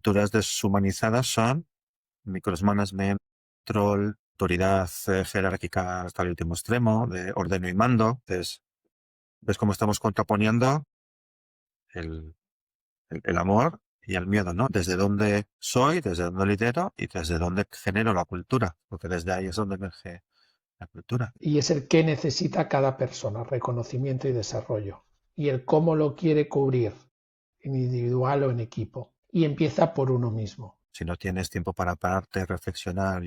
culturas deshumanizadas son micromanagement, control, autoridad jerárquica hasta el último extremo, de ordeno y mando. Entonces, ves cómo estamos contraponiendo el, el amor y el miedo, ¿no? Desde dónde soy, desde dónde lidero y desde dónde genero la cultura, porque desde ahí es donde emerge la cultura. Y es el qué necesita cada persona, reconocimiento y desarrollo. Y el cómo lo quiere cubrir, en individual o en equipo. Y empieza por uno mismo. Si no tienes tiempo para pararte, reflexionar,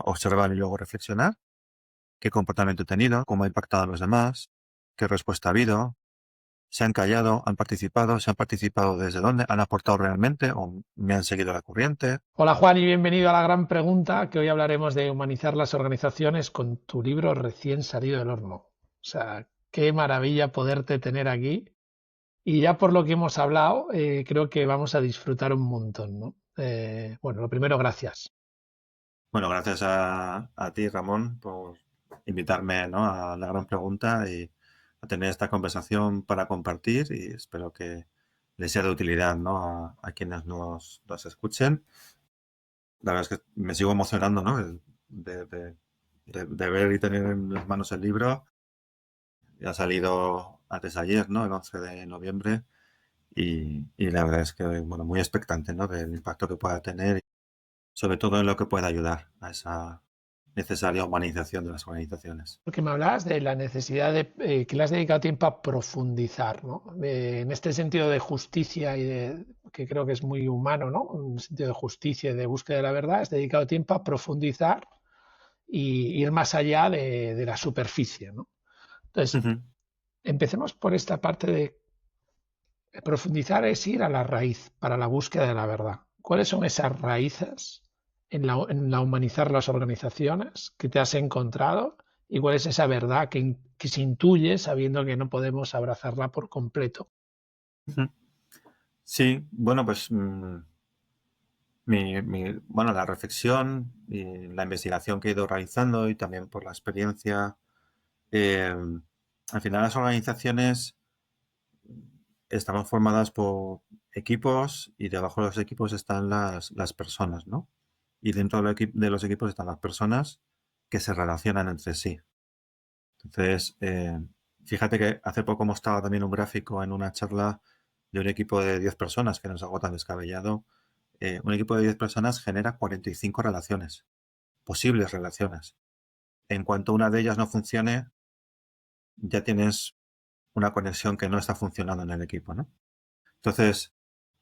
observar y luego reflexionar, qué comportamiento he tenido, cómo ha impactado a los demás, qué respuesta ha habido, se han callado, se han participado desde dónde, han aportado realmente o me han seguido la corriente. Hola Juan y bienvenido a la gran pregunta, que hoy hablaremos de humanizar las organizaciones con tu libro recién salido del horno. O sea, qué maravilla poderte tener aquí. Y ya por lo que hemos hablado, creo que vamos a disfrutar un montón, ¿no? Bueno, lo primero, gracias. Bueno, gracias a ti, Ramón, por invitarme, ¿no?, a la gran pregunta y a tener esta conversación para compartir y espero que les sea de utilidad, ¿no?, a quienes nos escuchen. La verdad es que me sigo emocionando, ¿no?, de ver y tener en las manos el libro. Ya ha salido antes de ayer, ¿no?, el 11 de noviembre y la verdad es que, bueno, muy expectante, ¿no?, del impacto que pueda tener, sobre todo en lo que pueda ayudar a esa necesaria humanización de las organizaciones. Porque me hablabas de la necesidad de que le has dedicado tiempo a profundizar, ¿no? En este sentido de justicia y de que creo que es muy humano, ¿no? Un sentido de justicia y de búsqueda de la verdad, has dedicado tiempo a profundizar y ir más allá de la superficie, ¿no? Entonces, Ujú. empecemos por esta parte de profundizar es ir a la raíz para la búsqueda de la verdad. ¿Cuáles son esas raíces en la humanizar las organizaciones que te has encontrado? ¿Y cuál es esa verdad que se intuye sabiendo que no podemos abrazarla por completo? Ujú. Sí, bueno, pues bueno, la reflexión y la investigación que he ido realizando y también por la experiencia, eh, al final las organizaciones estamos formadas por equipos y debajo de los equipos están las personas, ¿no? Y dentro de los equipos están las personas que se relacionan entre sí. Entonces, fíjate que hace poco mostraba también un gráfico en una charla de un equipo de 10 personas, que no es algo tan descabellado. Un equipo de 10 personas genera 45 relaciones, posibles relaciones. En cuanto una de ellas no funcione, ya tienes una conexión que no está funcionando en el equipo, ¿no? Entonces,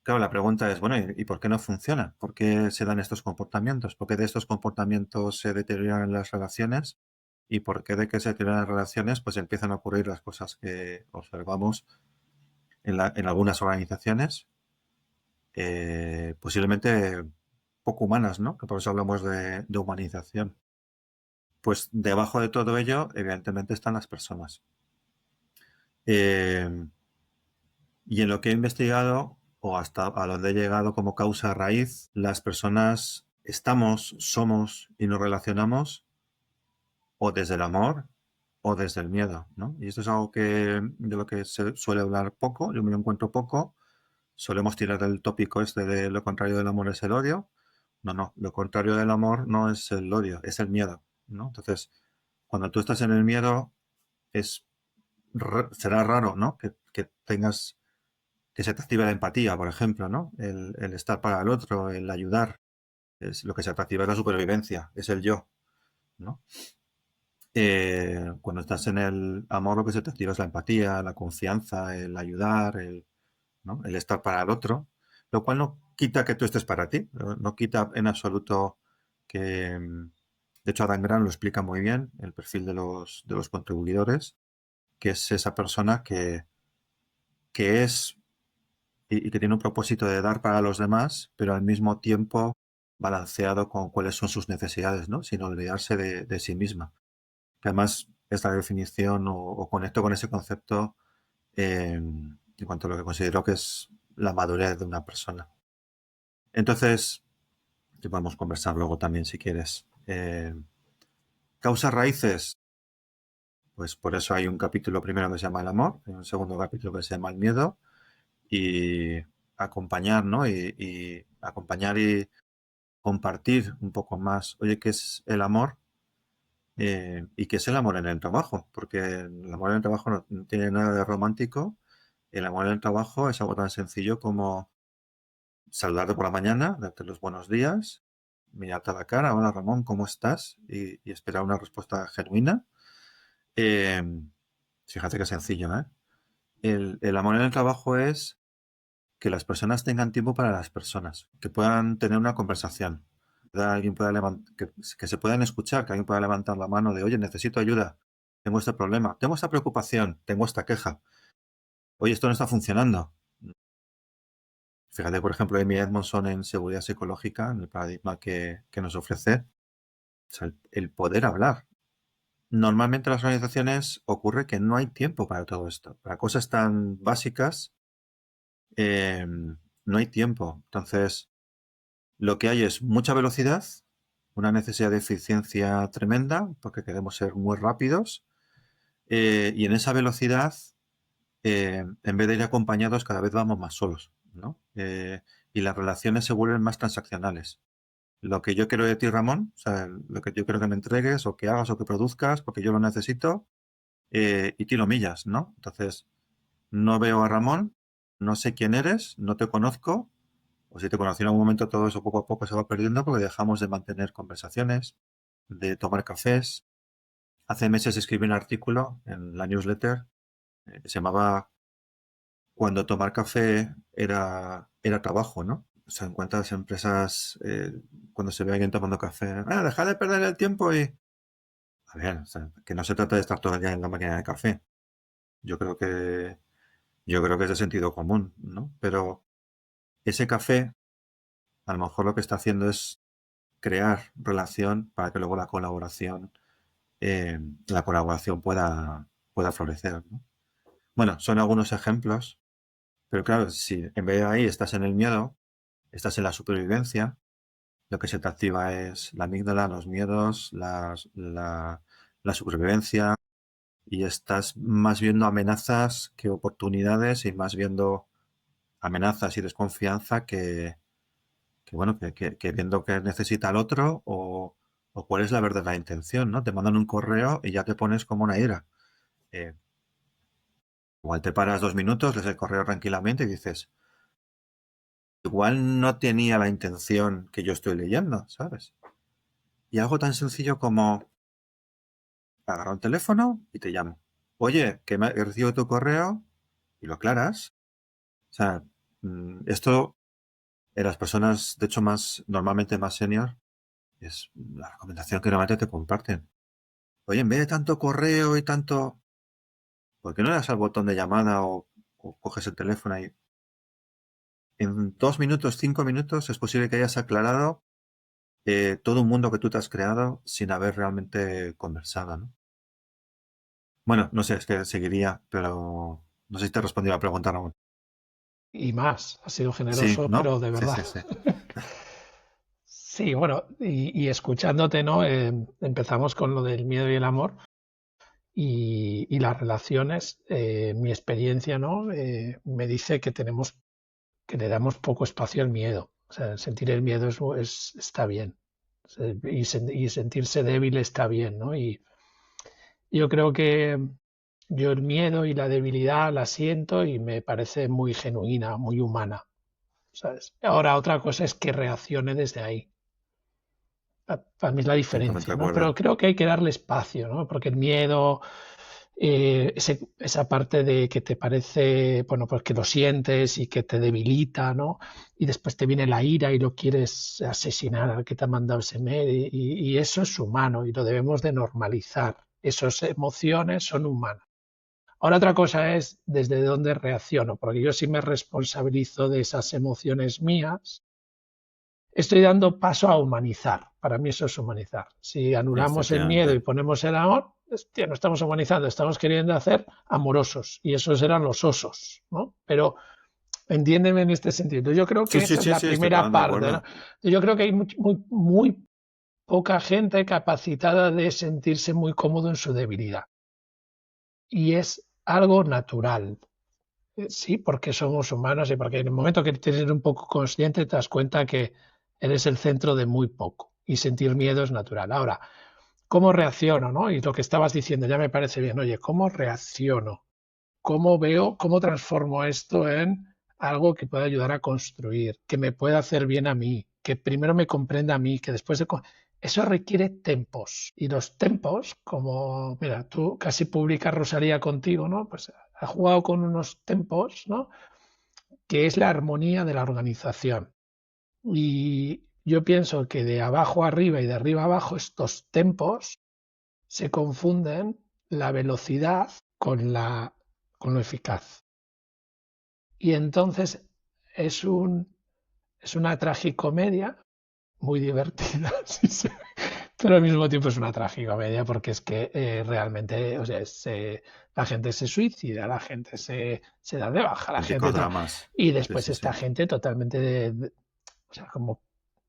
claro, la pregunta es, bueno, ¿y por qué no funciona? ¿Por qué se dan estos comportamientos? ¿Por qué de estos comportamientos se deterioran las relaciones? ¿Y por qué de que se deterioran las relaciones, pues empiezan a ocurrir las cosas que observamos en algunas organizaciones, posiblemente poco humanas, ¿no? Que por eso hablamos de humanización. Pues debajo de todo ello, evidentemente, están las personas. Eh, y en lo que he investigado, o hasta a donde he llegado como causa raíz, las personas estamos, somos y nos relacionamos o desde el amor o desde el miedo, ¿no? Y esto es algo de lo que se suele hablar poco, yo me lo encuentro poco. Solemos tirar el tópico este de lo contrario del amor es el odio. No, no, lo contrario del amor no es el odio, es el miedo, ¿no? Entonces, cuando tú estás en el miedo, es, será raro, ¿no? Que tengas, que se te active la empatía, por ejemplo, ¿no? El estar para el otro, el ayudar. Es, lo que se te activa es la supervivencia, es el yo, ¿no? Cuando estás en el amor, lo que se te activa es la empatía, la confianza, el ayudar, ¿no?, el estar para el otro, lo cual no quita que tú estés para ti, no quita en absoluto que, de hecho, Adam Grant lo explica muy bien, el perfil de los contribuidores, que es esa persona que es y que tiene un propósito de dar para los demás, pero al mismo tiempo balanceado con cuáles son sus necesidades, ¿no?, sin olvidarse de sí misma. Que además esta definición o conecto con ese concepto en cuanto a lo que considero que es la madurez de una persona. Entonces, que podemos conversar luego también si quieres. Causas raíces, pues por eso hay un capítulo primero que se llama el amor, y un segundo capítulo que se llama el miedo, y acompañar, ¿no? Y acompañar y compartir un poco más, oye, ¿qué es el amor? Y qué es el amor en el trabajo, porque el amor en el trabajo no tiene nada de romántico. El amor en el trabajo es algo tan sencillo como saludarte por la mañana, darte los buenos días, mirarte a la cara, hola Ramón, ¿cómo estás? Y esperar una respuesta genuina. Eh, Fíjate qué sencillo, ¿eh? El amor en el trabajo es que las personas tengan tiempo para las personas, que puedan tener una conversación, alguien pueda que se puedan escuchar, que alguien pueda levantar la mano de, oye, necesito ayuda, tengo este problema, tengo esta preocupación, tengo esta queja, oye, esto no está funcionando. Fíjate, por ejemplo, Amy Edmondson en seguridad psicológica, en el paradigma que nos ofrece, o sea, el poder hablar. Normalmente en las organizaciones ocurre que no hay tiempo para todo esto. Para cosas tan básicas, no hay tiempo. Entonces, lo que hay es mucha velocidad, una necesidad de eficiencia tremenda, porque queremos ser muy rápidos, y en esa velocidad, en vez de ir acompañados, cada vez vamos más solos, ¿no? Y las relaciones se vuelven más transaccionales. Lo que yo quiero de ti, Ramón, o sea, lo que yo quiero que me entregues o que hagas o que produzcas, porque yo lo necesito, y tiro millas, ¿no? Entonces, no veo a Ramón, no sé quién eres, no te conozco, o si te conocí en algún momento, todo eso poco a poco se va perdiendo porque dejamos de mantener conversaciones, de tomar cafés. Hace meses escribí un artículo en la newsletter que se llamaba Cuando tomar café era trabajo, ¿no? O sea, en cuántas empresas, cuando se ve a alguien tomando café, deja de perder el tiempo y... A ver, o sea, que no se trata de estar todo el día en la máquina de café. Yo creo que, yo creo que es de sentido común, ¿no? Pero ese café, a lo mejor lo que está haciendo es crear relación para que luego la colaboración pueda florecer, ¿no? Bueno, son algunos ejemplos, pero claro, si en vez de ahí estás en el miedo, estás en la supervivencia, lo que se te activa es la amígdala, los miedos, la supervivencia, y estás más viendo amenazas que oportunidades y más viendo amenazas y desconfianza que bueno, que viendo que necesita el otro o cuál es la verdadera intención, ¿no? Te mandan un correo y ya te pones como una ira. Eh, Igual te paras 2 minutos, lees el correo tranquilamente y dices, igual no tenía la intención que yo estoy leyendo, ¿sabes? Y algo tan sencillo como agarrar un teléfono y te llamo. Oye, que he recibido tu correo y lo aclaras. O sea, esto en las personas, de hecho, normalmente más senior, es la recomendación que normalmente te comparten. Oye, en vez de tanto correo y tanto, ¿por qué no le das al botón de llamada o coges el teléfono y en 2 minutos, 5 minutos es posible que hayas aclarado todo un mundo que tú te has creado sin haber realmente conversado, ¿no? Bueno, no sé, es que seguiría, pero no sé si te he respondido a la pregunta, Ramón. Y más, ha sido Sí, generoso, ¿no? pero de Sí, verdad. sí, sí. Sí, bueno, y escuchándote, ¿no? Empezamos con lo del miedo y el amor y las relaciones. Mi experiencia, ¿no? Me dice que que le damos poco espacio al miedo. O sea, sentir el miedo está bien. Y sentirse débil está bien, ¿no? Y yo creo que yo el miedo y la debilidad la siento y me parece muy genuina, muy humana, ¿sabes? Ahora otra cosa es que reaccione desde ahí. Para mí es la Totalmente diferencia, de ¿no? Pero acuerdo. creo que hay que darle espacio, ¿no? Porque el miedo, esa parte de que te parece, bueno, pues que lo sientes y que te debilita, ¿no? Y después te viene la ira y lo quieres asesinar al que te ha mandado ese mail y eso es humano y lo debemos de normalizar. Esas emociones son humanas. Ahora otra cosa es desde dónde reacciono, porque yo sí me responsabilizo de esas emociones mías. Estoy dando paso a humanizar. Para mí eso es humanizar. Si anulamos el miedo y Efectivamente. ponemos el amor, hostia, no estamos humanizando, estamos queriendo hacer amorosos. Y esos eran los osos, ¿no? Pero entiéndeme en este sentido. Yo creo Sí, que sí, esa es sí, la sí, estoy primera totalmente de parte, ¿no? acuerdo. Yo creo que hay muy poca gente capacitada de sentirse muy cómodo en su debilidad. Y es algo natural. Sí, porque somos humanos y porque en el momento que tienes un poco consciente te das cuenta que eres el centro de muy poco y sentir miedo es natural. Ahora, ¿cómo reacciono, no? Y lo que estabas diciendo ya me parece bien. Oye, ¿cómo reacciono? ¿Cómo veo, cómo transformo esto en algo que pueda ayudar a construir, que me pueda hacer bien a mí, que primero me comprenda a mí, que después de... Eso requiere tempos. Y los tempos, como, mira, tú casi publicas Rosalía contigo, ¿no? Pues ha jugado con unos tempos, ¿no? Que es la armonía de la organización. Y yo pienso que de abajo a arriba y de arriba a abajo estos tempos se confunden la velocidad con con lo eficaz. Y entonces es es una tragicomedia muy divertida, sí, sí, pero al mismo tiempo es una tragicomedia porque es que realmente, o sea, la gente se suicida, la gente se da de baja, la gente Auténticos tal, dramas. y Sí, después sí, sí. esta gente totalmente, o sea, como,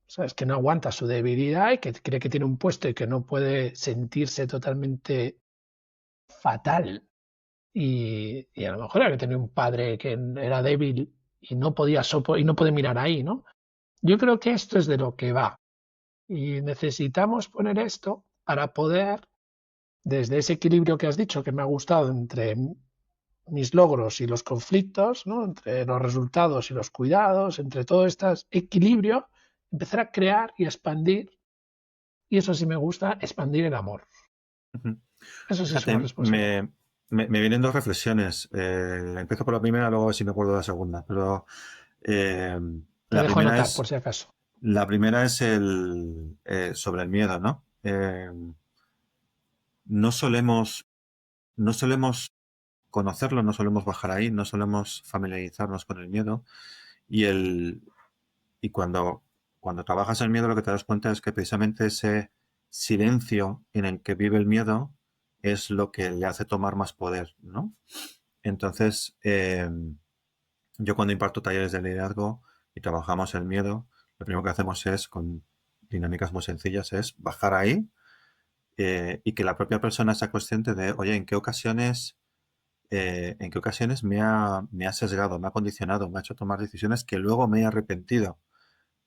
sabes, que no aguanta su debilidad y que cree que tiene un puesto y que no puede sentirse totalmente fatal. Y a lo mejor era que tenía un padre que era débil y no podía y no puede mirar ahí, ¿no? Yo creo que esto es de lo que va. Y necesitamos poner esto para poder, desde ese equilibrio que has dicho, que me ha gustado entre mis logros y los conflictos, ¿no? Entre los resultados y los cuidados, entre todo este equilibrio, empezar a crear y expandir. Y eso sí me gusta, expandir el amor. Ujú. Eso sí es una Fíjate, responsabilidad. me vienen dos reflexiones. Empiezo por la primera, luego a ver si me acuerdo de la segunda. Pero eh, Te la dejo primera anotar, por es, si acaso. la primera es sobre el miedo, ¿no? No solemos, no solemos conocerlo, no solemos bajar ahí, no solemos familiarizarnos con el miedo. Y y cuando trabajas el miedo, lo que te das cuenta es que precisamente ese silencio en el que vive el miedo es lo que le hace tomar más poder, ¿no? Entonces, yo cuando imparto talleres de liderazgo y trabajamos el miedo, lo primero que hacemos es, con dinámicas muy sencillas, es bajar ahí y que la propia persona sea consciente de, oye, en qué ocasiones me ha sesgado, me ha condicionado, me ha hecho tomar decisiones que luego me he arrepentido.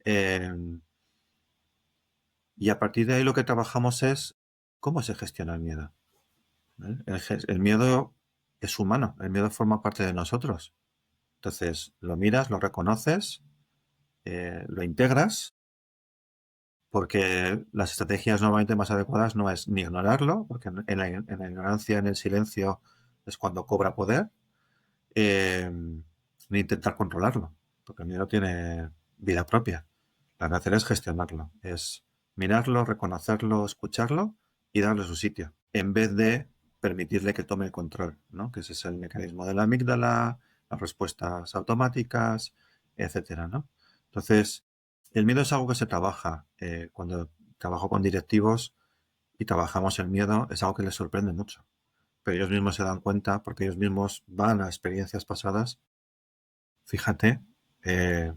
Eh, y a partir de ahí lo que trabajamos es cómo se gestiona el miedo. ¿Vale? El miedo es humano, el miedo forma parte de nosotros. Entonces, lo miras, lo reconoces, lo integras, porque las estrategias normalmente más adecuadas no es ni ignorarlo, porque en la ignorancia, en el silencio, es cuando cobra poder, ni intentar controlarlo, porque el miedo tiene vida propia. Lo que hacer es gestionarlo, es mirarlo, reconocerlo, escucharlo y darle su sitio, en vez de permitirle que tome el control, ¿no? Que ese es el mecanismo de la amígdala, las respuestas automáticas, etcétera, ¿no? Entonces, el miedo es algo que se trabaja. Cuando trabajo con directivos y trabajamos el miedo, es algo que les sorprende mucho. Pero ellos mismos se dan cuenta, porque ellos mismos van a experiencias pasadas. Fíjate, eh,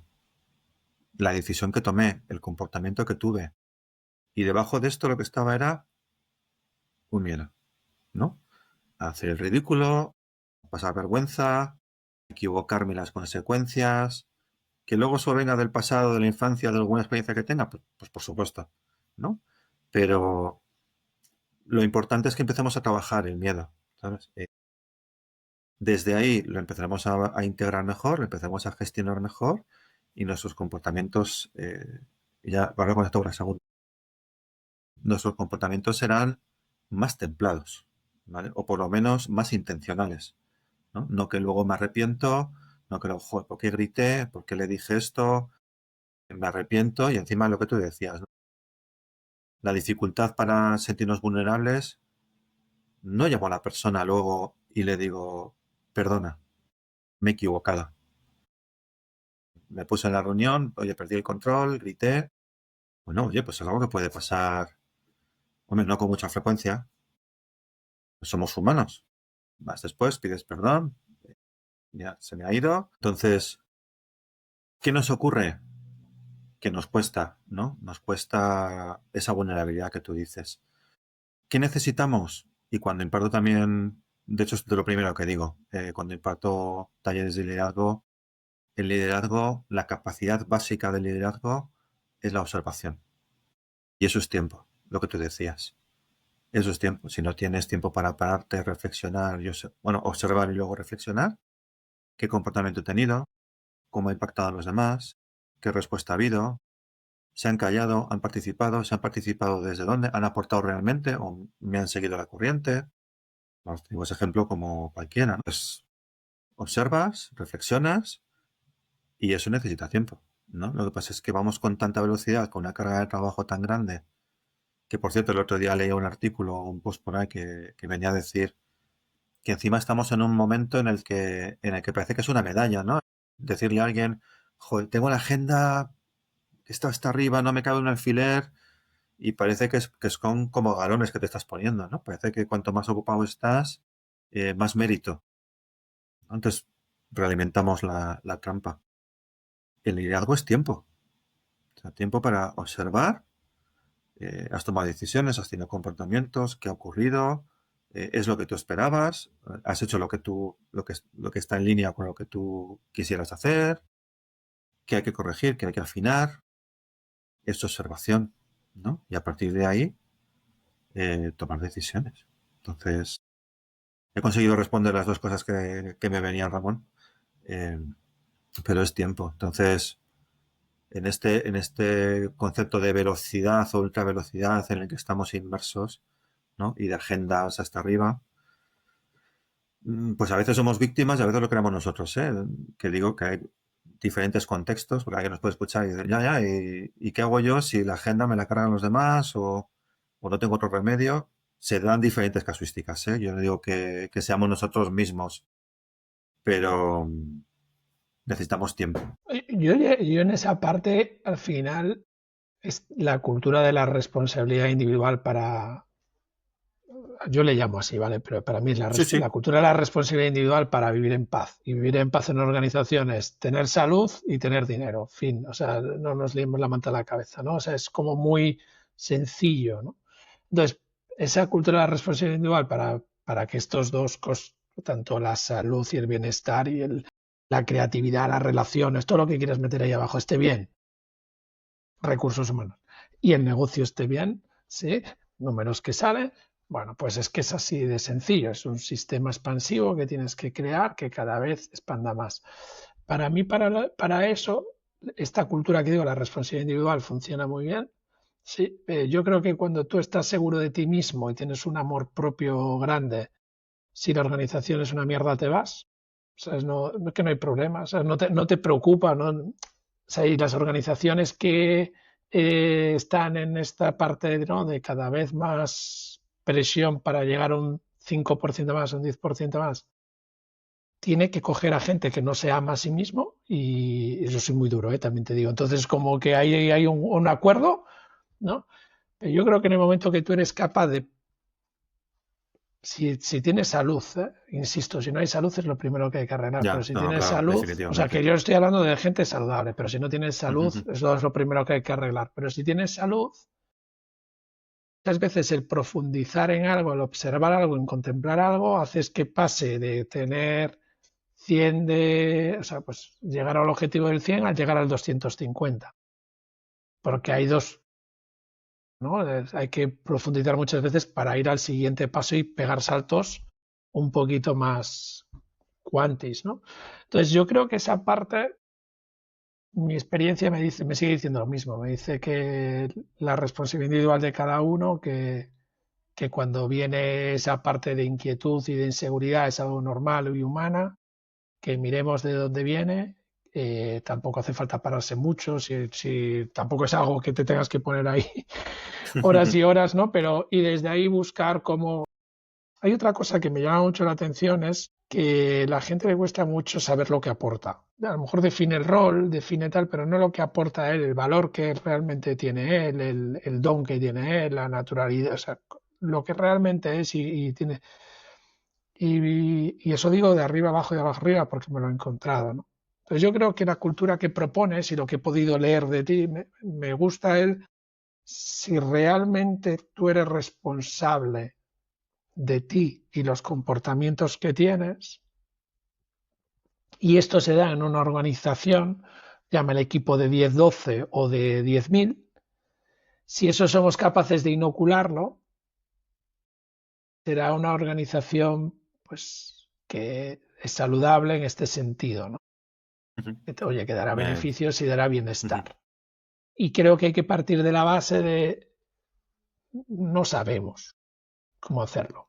la decisión que tomé, el comportamiento que tuve. Y debajo de esto lo que estaba era un miedo, ¿no? A hacer el ridículo, pasar vergüenza, equivocarme en las consecuencias, que luego eso venga del pasado, de la infancia, de alguna experiencia que tenga, pues por supuesto, ¿no? Pero lo importante es que empecemos a trabajar el miedo, ¿sabes? Desde ahí lo empezaremos a integrar mejor, lo empezaremos a gestionar mejor y nuestros comportamientos, y ya ahora con esto una segunda, nuestros comportamientos serán más templados, ¿vale? O por lo menos más intencionales, ¿no? No que luego me arrepiento, no que luego, joder, ¿por qué grité? ¿Por qué le dije esto? Me arrepiento y encima lo que tú decías, ¿no? La dificultad para sentirnos vulnerables, no llamo a la persona luego y le digo, perdona, me he equivocado. Me puse en la reunión, oye, perdí el control, grité. Bueno, oye, pues es algo que puede pasar, hombre, no con mucha frecuencia. Somos humanos. Vas después, pides perdón, ya se me ha ido. Entonces, ¿qué nos ocurre? Que nos cuesta, ¿no? Nos cuesta esa vulnerabilidad que tú dices. ¿Qué necesitamos? Y cuando imparto también de hecho, es de lo primero que digo. Cuando imparto talleres de liderazgo, el liderazgo, la capacidad básica del liderazgo es la observación. Y eso es tiempo, lo que tú decías. Eso es tiempo. Si no tienes tiempo para pararte, reflexionar, observar y luego reflexionar, qué comportamiento he tenido, cómo ha impactado a los demás, qué respuesta ha habido, se han callado, se han participado desde dónde, han aportado realmente o me han seguido la corriente. Vamos, tengo ese ejemplo como cualquiera, ¿no? Pues observas, reflexionas y eso necesita tiempo, ¿no? Lo que pasa es que vamos con tanta velocidad, con una carga de trabajo tan grande, que por cierto el otro día leí un artículo o un post por ahí que venía a decir que encima estamos en un momento en el que parece que es una medalla, ¿no? Decirle a alguien, joder, tengo la agenda, está hasta arriba, no me cabe un alfiler, y parece que es como galones que te estás poniendo, ¿no? Parece que cuanto más ocupado estás, más mérito. Entonces, realimentamos la trampa. El liderazgo es tiempo. O sea, tiempo para observar, has tomado decisiones, has tenido comportamientos, qué ha ocurrido, es lo que tú esperabas, has hecho lo que está en línea con lo que tú quisieras hacer, qué hay que corregir, qué hay que afinar, es observación, ¿no? Y a partir de ahí, tomar decisiones. Entonces, he conseguido responder las dos cosas que me venían, Ramón, eh, pero es tiempo. Entonces, en este concepto de velocidad o ultravelocidad en el que estamos inmersos, ¿no? Y de agendas hasta arriba, pues a veces somos víctimas y a veces lo creamos nosotros, ¿eh? Que digo que hay diferentes contextos, porque alguien nos puede escuchar y decir, ya, ¿y qué hago yo si la agenda me la cargan los demás o no tengo otro remedio? Se dan diferentes casuísticas, ¿eh? Yo no digo que seamos nosotros mismos, pero necesitamos tiempo. Yo en esa parte, al final, es la cultura de la responsabilidad individual para, yo le llamo así, ¿vale? Pero para mí es Sí, sí. la cultura de la responsabilidad individual para vivir en paz. Y vivir en paz en una organización es tener salud y tener dinero, fin. O sea, no nos liemos la manta a la cabeza, ¿no? O sea, es como muy sencillo, ¿no? Entonces, esa cultura de la responsabilidad individual para que estos dos cosas, tanto la salud y el bienestar y la creatividad, las relaciones, todo lo que quieras meter ahí abajo esté bien, recursos humanos, y el negocio esté bien, ¿sí? Números que salen, bueno, pues es que es así de sencillo, es un sistema expansivo que tienes que crear que cada vez expanda más. Para mí, para eso, esta cultura que digo, la responsabilidad individual, funciona muy bien. Sí, yo creo que cuando tú estás seguro de ti mismo y tienes un amor propio grande, si la organización es una mierda te vas. ¿Sabes? No, que no hay problema, ¿sabes? No te preocupa, ¿no? O sea, y las organizaciones que están en esta parte, ¿no? De cada vez más presión para llegar a un 5% más, un 10% más, tiene que coger a gente que no se ama a sí mismo y eso es muy duro, también te digo. Entonces, como que ahí hay un acuerdo, ¿no? Pero yo creo que en el momento que tú eres capaz de si tienes salud, insisto, si no hay salud es lo primero que hay que arreglar, pero Ya, si no, tienes claro, salud, o sea, que definitivamente. yo estoy hablando de gente saludable, pero si no tienes salud, eso es lo primero que hay que arreglar. Pero si tienes salud, muchas veces el profundizar en algo, el observar algo, en contemplar algo, haces que pase de tener 100 o sea, pues llegar al objetivo del 100 al llegar al 250. Porque hay dos, ¿no? Hay que profundizar muchas veces para ir al siguiente paso y pegar saltos un poquito más cuantis, ¿no? Entonces yo creo que esa parte, mi experiencia me sigue diciendo lo mismo, me dice que la responsabilidad individual de cada uno, que cuando viene esa parte de inquietud y de inseguridad es algo normal y humana, que miremos de dónde viene, tampoco hace falta pararse mucho, si tampoco es algo que te tengas que poner ahí horas y horas, ¿no? Pero y desde ahí buscar cómo. Hay otra cosa que me llama mucho la atención, es que la gente le cuesta mucho saber lo que aporta. A lo mejor define el rol, define tal, pero no lo que aporta él, el valor que realmente tiene él, el don que tiene él, la naturalidad, o sea, lo que realmente es y tiene. Y eso digo de arriba abajo y de abajo arriba porque me lo he encontrado, ¿no? Entonces yo creo que la cultura que propones y lo que he podido leer de ti, me gusta el si realmente tú eres responsable de ti y los comportamientos que tienes, y esto se da en una organización, llama el equipo de 10-12 o de 10.000, si eso somos capaces de inocularlo, será una organización pues que es saludable en este sentido, ¿no? Ujú. Oye, que dará Me- beneficios y dará ujú. bienestar. Y creo que hay que partir de la base de no sabemos cómo hacerlo.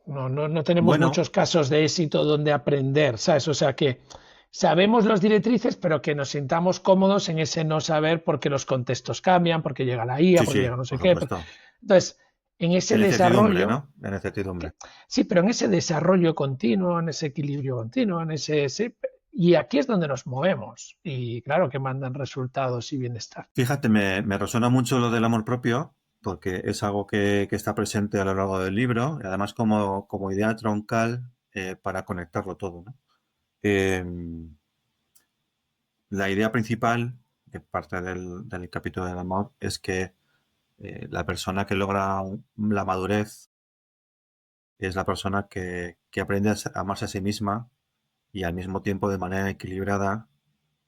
No tenemos Bueno, muchos casos de éxito donde aprender, ¿sabes? O sea que sabemos las directrices, pero que nos sintamos cómodos en ese no saber porque los contextos cambian, porque llega la IA, sí, porque sí, llega no sé por qué. supuesto. Entonces, en ese En incertidumbre, desarrollo, ¿no? En incertidumbre. sí, pero en ese desarrollo continuo, en ese equilibrio continuo, en ese y aquí es donde nos movemos. Y claro que mandan resultados y bienestar. Fíjate, me resuena mucho lo del amor propio, porque es algo que está presente a lo largo del libro, y además como idea troncal para conectarlo todo, ¿no? Eh, la idea principal, que parte del capítulo del amor, es que la persona que logra la madurez es la persona que aprende a amarse a sí misma y al mismo tiempo de manera equilibrada,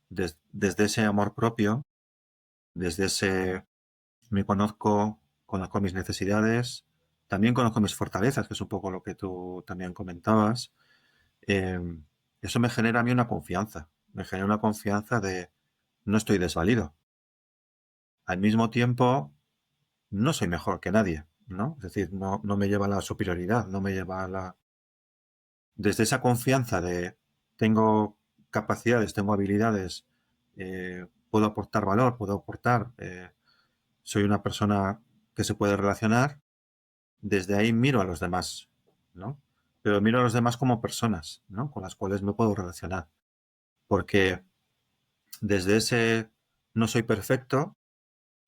desde ese amor propio, desde ese me conozco mis necesidades, también conozco mis fortalezas, que es un poco lo que tú también comentabas. Eh, eso me genera a mí una confianza, me genera una confianza de no estoy desvalido. Al mismo tiempo, no soy mejor que nadie, ¿no? Es decir, no me lleva a la superioridad, no me lleva a la... Desde esa confianza de tengo capacidades, tengo habilidades, puedo aportar valor, puedo aportar, soy una persona que se puede relacionar, desde ahí miro a los demás, ¿no? Pero miro a los demás como personas, ¿no? Con las cuales me puedo relacionar. Porque desde ese no soy perfecto,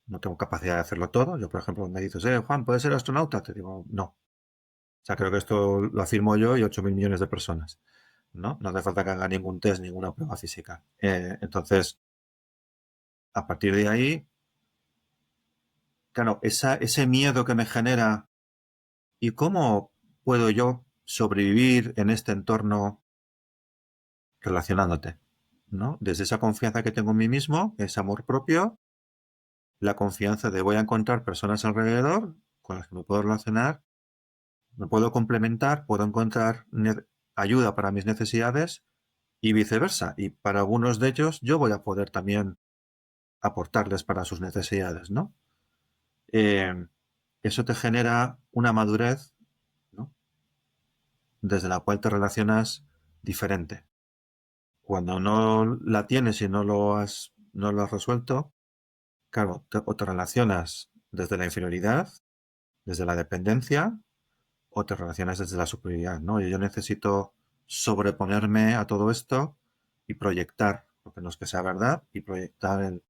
no tengo capacidad de hacerlo todo. Yo, por ejemplo, me dices, Juan, ¿puedes ser astronauta? Te digo, no. O sea, creo que esto lo afirmo yo y 8.000 millones de personas, ¿no? No hace falta que haga ningún test, ninguna prueba física. Entonces, a partir de ahí, claro, ese miedo que me genera y cómo puedo yo sobrevivir en este entorno relacionándote, ¿no? Desde esa confianza que tengo en mí mismo, ese amor propio, la confianza de voy a encontrar personas alrededor con las que me puedo relacionar, me puedo complementar, puedo encontrar ayuda para mis necesidades y viceversa. Y para algunos de ellos yo voy a poder también aportarles para sus necesidades, ¿no? Eh, eso te genera una madurez, ¿no? Desde la cual te relacionas diferente. Cuando no la tienes y no lo has resuelto, claro, o te relacionas desde la inferioridad, desde la dependencia, o te relacionas desde la superioridad, ¿no? Y yo necesito sobreponerme a todo esto y proyectar, porque no es que sea verdad, y proyectar el...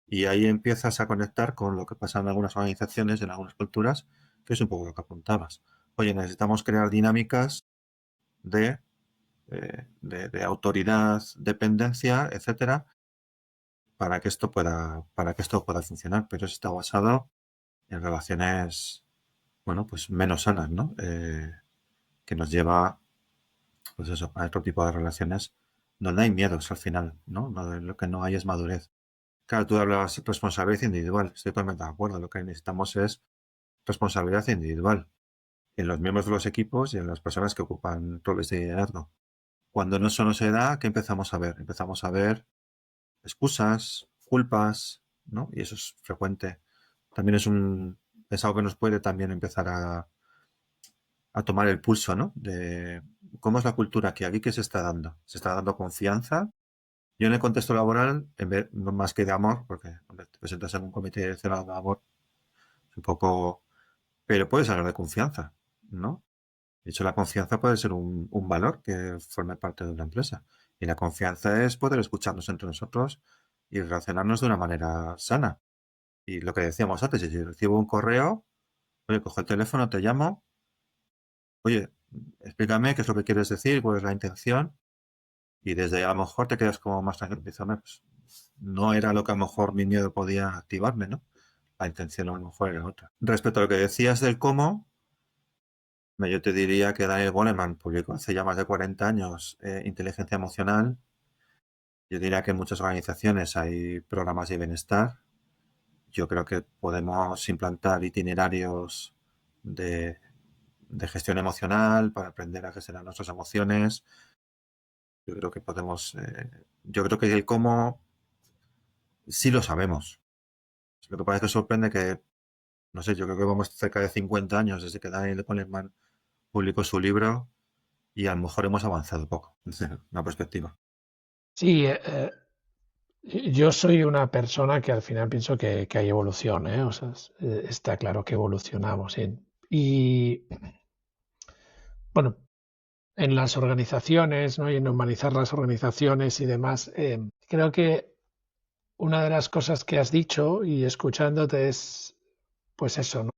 Y ahí empiezas a conectar con lo que pasa en algunas organizaciones, en algunas culturas, que es un poco lo que apuntabas. Oye, necesitamos crear dinámicas de, de autoridad, dependencia, etcétera, para que esto pueda funcionar. Pero eso está basado en relaciones, bueno, pues menos sanas, ¿no? Que nos lleva, pues eso, a otro tipo de relaciones donde hay miedos al final, ¿no? Lo que no hay es madurez. Claro, tú hablabas de responsabilidad individual, estoy totalmente de acuerdo. Lo que necesitamos es responsabilidad individual en los miembros de los equipos y en las personas que ocupan roles de liderazgo. Cuando eso no se da, ¿qué empezamos a ver? Empezamos a ver excusas, culpas, ¿no? Y eso es frecuente. También es algo que nos puede también empezar a tomar el pulso, ¿no? De cómo es la cultura aquí qué se está dando. Se está dando confianza. Yo en el contexto laboral, en vez, no más que de amor, porque hombre, te presentas en un comité direccional de amor, es un poco, pero puedes hablar de confianza, ¿no? De hecho, la confianza puede ser un valor que forme parte de una empresa. Y la confianza es poder escucharnos entre nosotros y relacionarnos de una manera sana. Y lo que decíamos antes, si recibo un correo, oye, cojo el teléfono, te llamo, oye, explícame qué es lo que quieres decir, cuál es la intención, y desde ahí a lo mejor te quedas como más tranquilo. Dices, "Hombre, pues, no era lo que a lo mejor mi miedo podía activarme, ¿no? La intención a lo mejor era otra. Respecto a lo que decías del cómo, Yo te diría que Daniel Goleman publicó hace ya más de 40 años Inteligencia Emocional. Yo diría que en muchas organizaciones hay programas de bienestar. Yo creo que podemos implantar itinerarios de, de gestión emocional para aprender a gestionar nuestras emociones. Yo creo que podemos, yo creo que el cómo sí lo sabemos. Lo que pasa es que sorprende que, no sé, yo creo que vamos cerca de 50 años desde que Daniel Goleman publicó su libro y a lo mejor hemos avanzado poco, desde una perspectiva. Sí, yo soy una persona que al final pienso que hay evolución, ¿eh? O sea, está claro que evolucionamos. Y bueno, en las organizaciones, ¿no? Y en humanizar las organizaciones y demás, creo que una de las cosas que has dicho y escuchándote es, pues eso, ¿no?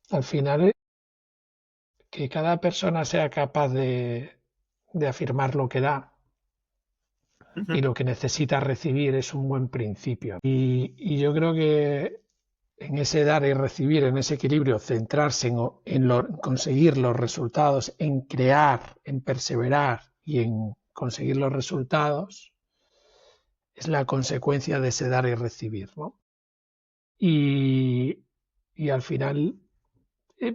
Al final, que cada persona sea capaz de afirmar lo que da y lo que necesita recibir es un buen principio. Y yo creo que en ese dar y recibir, en ese equilibrio, centrarse en conseguir los resultados, en crear, en perseverar y en conseguir los resultados, es la consecuencia de ese dar y recibir, ¿no? Y, y al final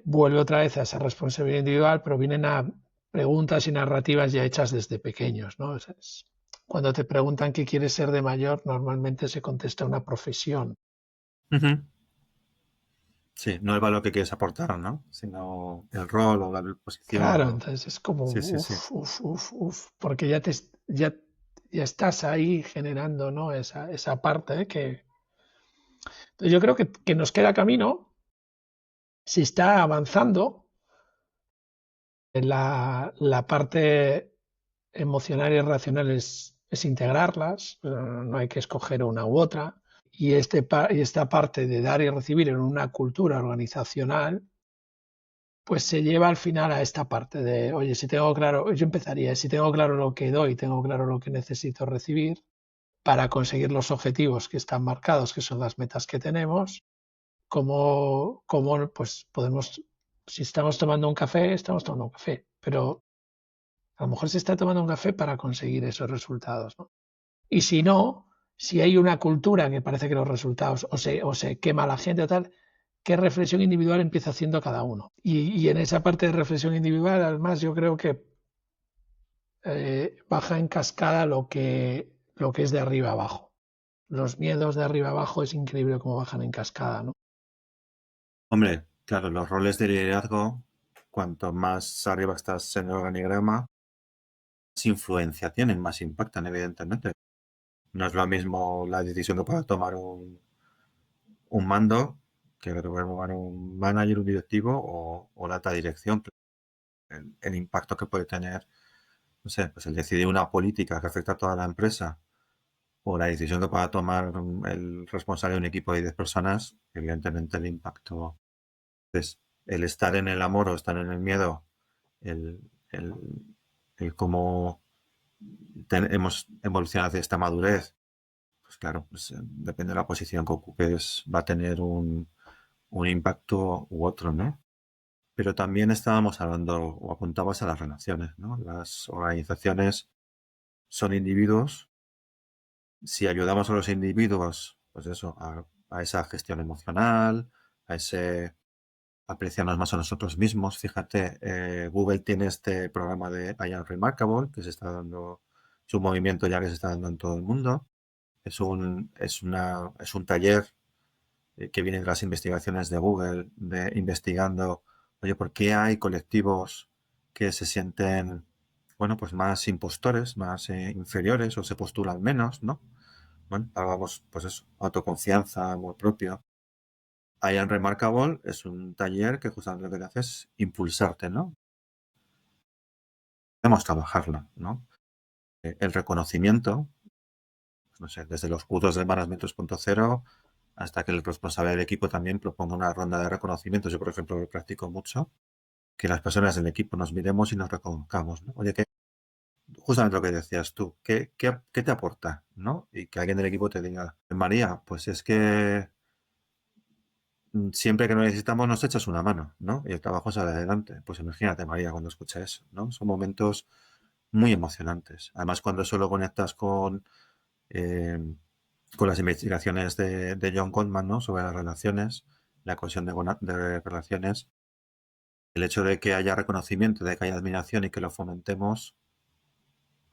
vuelve otra vez a esa responsabilidad individual, pero vienen a preguntas y narrativas ya hechas desde pequeños, ¿no? O sea, cuando te preguntan qué quieres ser de mayor, normalmente se contesta una profesión. Uh-huh. Sí, no el valor que quieres aportar, ¿no? Sino el rol o la posición. Claro, O... entonces es como, Sí, sí, sí. porque ya estás ahí generando, ¿no? Esa parte que... Entonces yo creo que nos queda camino, si está avanzando, en la parte emocional y racional es integrarlas, no hay que escoger una u otra, y esta parte de dar y recibir en una cultura organizacional pues se lleva al final a esta parte de, oye, si tengo claro, yo empezaría, si tengo claro lo que doy, tengo claro lo que necesito recibir para conseguir los objetivos que están marcados, que son las metas que tenemos, cómo pues podemos, si estamos tomando un café, estamos tomando un café, pero a lo mejor se está tomando un café para conseguir esos resultados, ¿no? Y si no, si hay una cultura que parece que los resultados o se quema la gente o tal, ¿qué reflexión individual empieza haciendo cada uno? Y en esa parte de reflexión individual, además, yo creo que baja en cascada lo que es de arriba abajo. Los miedos de arriba abajo es increíble cómo bajan en cascada, ¿no? Hombre, claro, los roles de liderazgo, cuanto más arriba estás en el organigrama, más influencia tienen, más impactan, evidentemente. No es lo mismo la decisión que pueda tomar un mando que lo que puede tomar un manager, un directivo o la alta dirección. El impacto que puede tener, no sé, pues el decidir una política que afecta a toda la empresa o la decisión que pueda tomar el responsable de un equipo de 10 personas, evidentemente el impacto es el estar en el amor o estar en el miedo, el, el, el cómo hemos evolucionado hacia esta madurez, pues claro, pues, depende de la posición que ocupes, va a tener un impacto u otro, ¿no? Pero también estábamos hablando o apuntabas a las relaciones, ¿no? Las organizaciones son individuos. Si ayudamos a los individuos, pues eso, a esa gestión emocional, a ese apreciarnos más a nosotros mismos. Fíjate, Google tiene este programa de I Am Remarkable, que se está dando, es un movimiento ya que se está dando en todo el mundo. Es un taller que viene de las investigaciones de Google, de investigando, oye, ¿por qué hay colectivos que se sienten, bueno, pues más impostores, más inferiores o se postulan menos, ¿no? Bueno, hablábamos, pues eso, autoconfianza, amor propio. I Am Remarkable es un taller que justamente lo que te hace es impulsarte, ¿no? Debemos trabajarla, ¿no? El reconocimiento, pues no sé, desde los cursos de Management 2.0 hasta que el responsable del equipo también proponga una ronda de reconocimientos. Yo, por ejemplo, lo practico mucho, que las personas del equipo nos miremos y nos reconozcamos, ¿no? Oye, que justamente lo que decías tú, ¿qué te aporta, ¿no? Y que alguien del equipo te diga, María, pues es que siempre que lo necesitamos nos echas una mano, ¿no? Y el trabajo sale adelante. Pues imagínate, María, cuando escucha eso, ¿no? Son momentos muy emocionantes. Además, cuando solo conectas eh, con las investigaciones de John Gottman, ¿no? Sobre las relaciones, la cohesión de relaciones, el hecho de que haya reconocimiento, de que haya admiración y que lo fomentemos,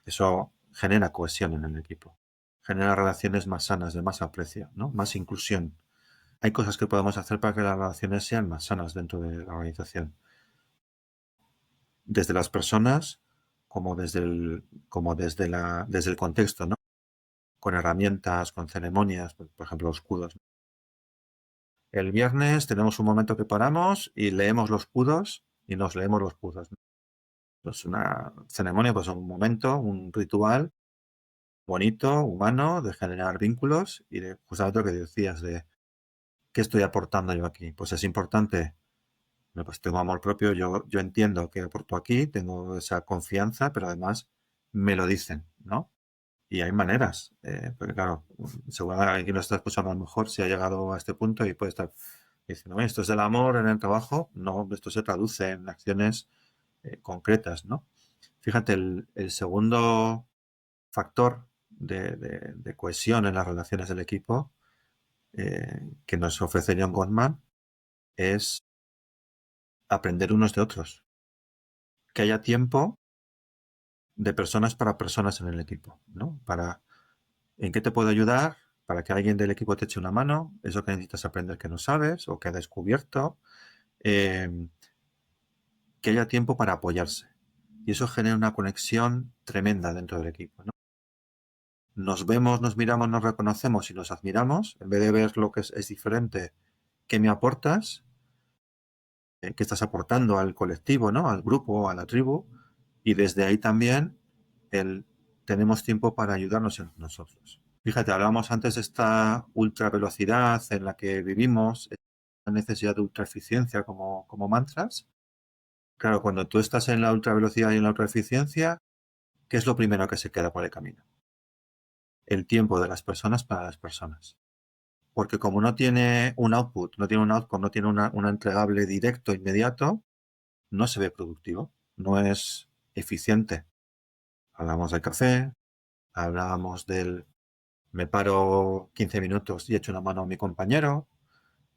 eso genera cohesión en el equipo. Genera relaciones más sanas, de más aprecio, ¿no? Más inclusión. Hay cosas que podemos hacer para que las relaciones sean más sanas dentro de la organización. Desde las personas como desde el contexto, ¿no? Con herramientas, con ceremonias, por ejemplo, los kudos. El viernes tenemos un momento que paramos y leemos los kudos y nos leemos los kudos, ¿no? Pues una ceremonia, pues un momento, un ritual bonito, humano, de generar vínculos y de justamente lo que decías de ¿qué estoy aportando yo aquí? Pues es importante. Bueno, pues tengo amor propio, yo entiendo que aporto aquí, tengo esa confianza, pero además me lo dicen, ¿no? Y hay maneras, porque claro, seguramente alguien lo está escuchando a lo mejor si ha llegado a este punto y puede estar diciendo, "Oye, esto es del amor en el trabajo", no, esto se traduce en acciones concretas, ¿no? Fíjate, el segundo factor de cohesión en las relaciones del equipo que nos ofrece John Gottman es aprender unos de otros. Que haya tiempo de personas para personas en el equipo, ¿no? ¿En qué te puedo ayudar? Para que alguien del equipo te eche una mano, eso que necesitas aprender que no sabes o que has descubierto, eh, que haya tiempo para apoyarse. Y eso genera una conexión tremenda dentro del equipo, ¿no? Nos vemos, nos miramos, nos reconocemos y nos admiramos, en vez de ver lo que es diferente, ¿qué me aportas? ¿Qué estás aportando al colectivo, ¿no? Al grupo, a la tribu? Y desde ahí también tenemos tiempo para ayudarnos entre nosotros. Fíjate, hablábamos antes de esta ultra velocidad en la que vivimos, la necesidad de ultra eficiencia como mantras. Claro, cuando tú estás en la ultra velocidad y en la ultra eficiencia, ¿qué es lo primero que se queda por el camino? El tiempo de las personas para las personas. Porque como no tiene un output, no tiene un outcome, no tiene una entregable directo, inmediato, no se ve productivo, no es eficiente. Hablamos del café, hablábamos del me paro 15 minutos y echo una mano a mi compañero,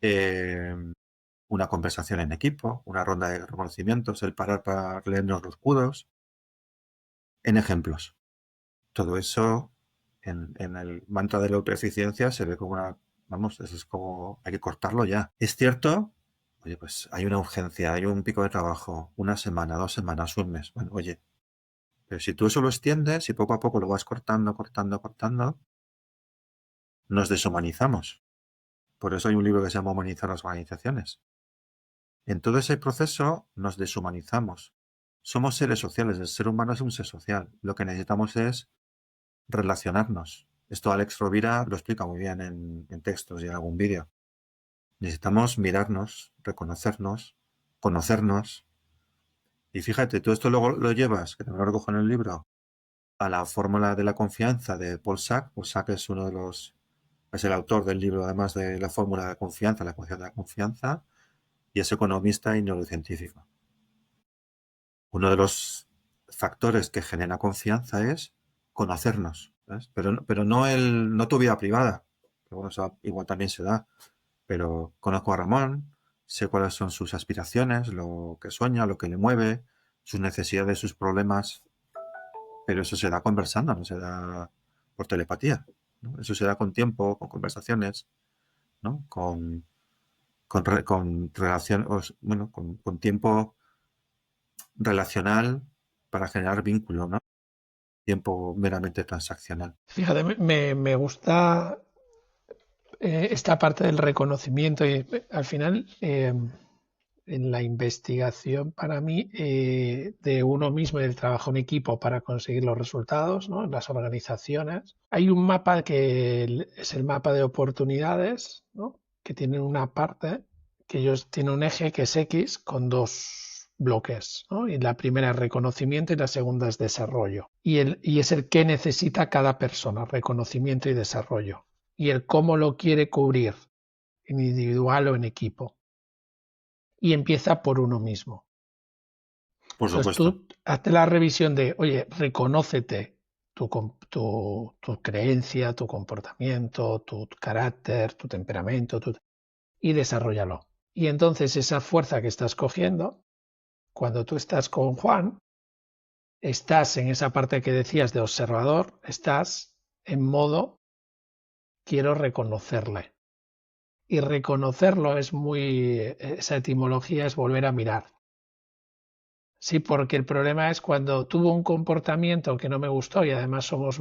eh, una conversación en equipo, una ronda de reconocimientos, el parar para leernos los kudos, en ejemplos. Todo eso en el mantra de la autoeficiencia se ve como vamos, eso es como, hay que cortarlo ya. Es cierto, oye, pues hay una urgencia, hay un pico de trabajo, una semana, 2 semanas, un mes. Bueno, oye, pero si tú eso lo extiendes y poco a poco lo vas cortando, nos deshumanizamos. Por eso hay un libro que se llama Humanizar las organizaciones. En todo ese proceso nos deshumanizamos. Somos seres sociales, el ser humano es un ser social. Lo que necesitamos es relacionarnos. Esto Alex Rovira lo explica muy bien en textos y en algún vídeo. Necesitamos mirarnos, reconocernos, conocernos. Y fíjate, tú esto luego lo llevas, que te lo recojo en el libro, a la fórmula de la confianza de Paul Sack. Paul Sack es es el autor del libro, además de la fórmula de confianza, la ecuación de la confianza, y es economista y neurocientífico. Uno de los factores que genera confianza es conocernos, ¿sabes? Pero no tu vida privada, que bueno, eso igual también se da, pero conozco a Ramón, sé cuáles son sus aspiraciones, lo que sueña, lo que le mueve, sus necesidades, sus problemas, pero eso se da conversando, no se da por telepatía, ¿no? Eso se da con tiempo, con conversaciones, ¿no? Con relación, bueno, con tiempo relacional para generar vínculo, ¿no? Tiempo meramente transaccional. Fíjate, me gusta esta parte del reconocimiento y al final en la investigación para mí de uno mismo y del trabajo en equipo para conseguir los resultados, ¿no? En las organizaciones. Hay un mapa que es el mapa de oportunidades, ¿no? Que tiene una parte que ellos tienen un eje que es X con dos bloques, ¿no? Y la primera es reconocimiento y la segunda es desarrollo. Y es el que necesita cada persona, reconocimiento y desarrollo. Y el cómo lo quiere cubrir en individual o en equipo. Y empieza por uno mismo. Por Entonces supuesto. tú hazte la revisión de, oye, reconócete tu creencia, tu comportamiento, tu carácter, tu temperamento, y desarróllalo. Y entonces esa fuerza que estás cogiendo, cuando tú estás con Juan, estás en esa parte que decías de observador, estás en modo quiero reconocerle. Y reconocerlo es esa etimología es volver a mirar. Sí, porque el problema es cuando tuvo un comportamiento que no me gustó y además somos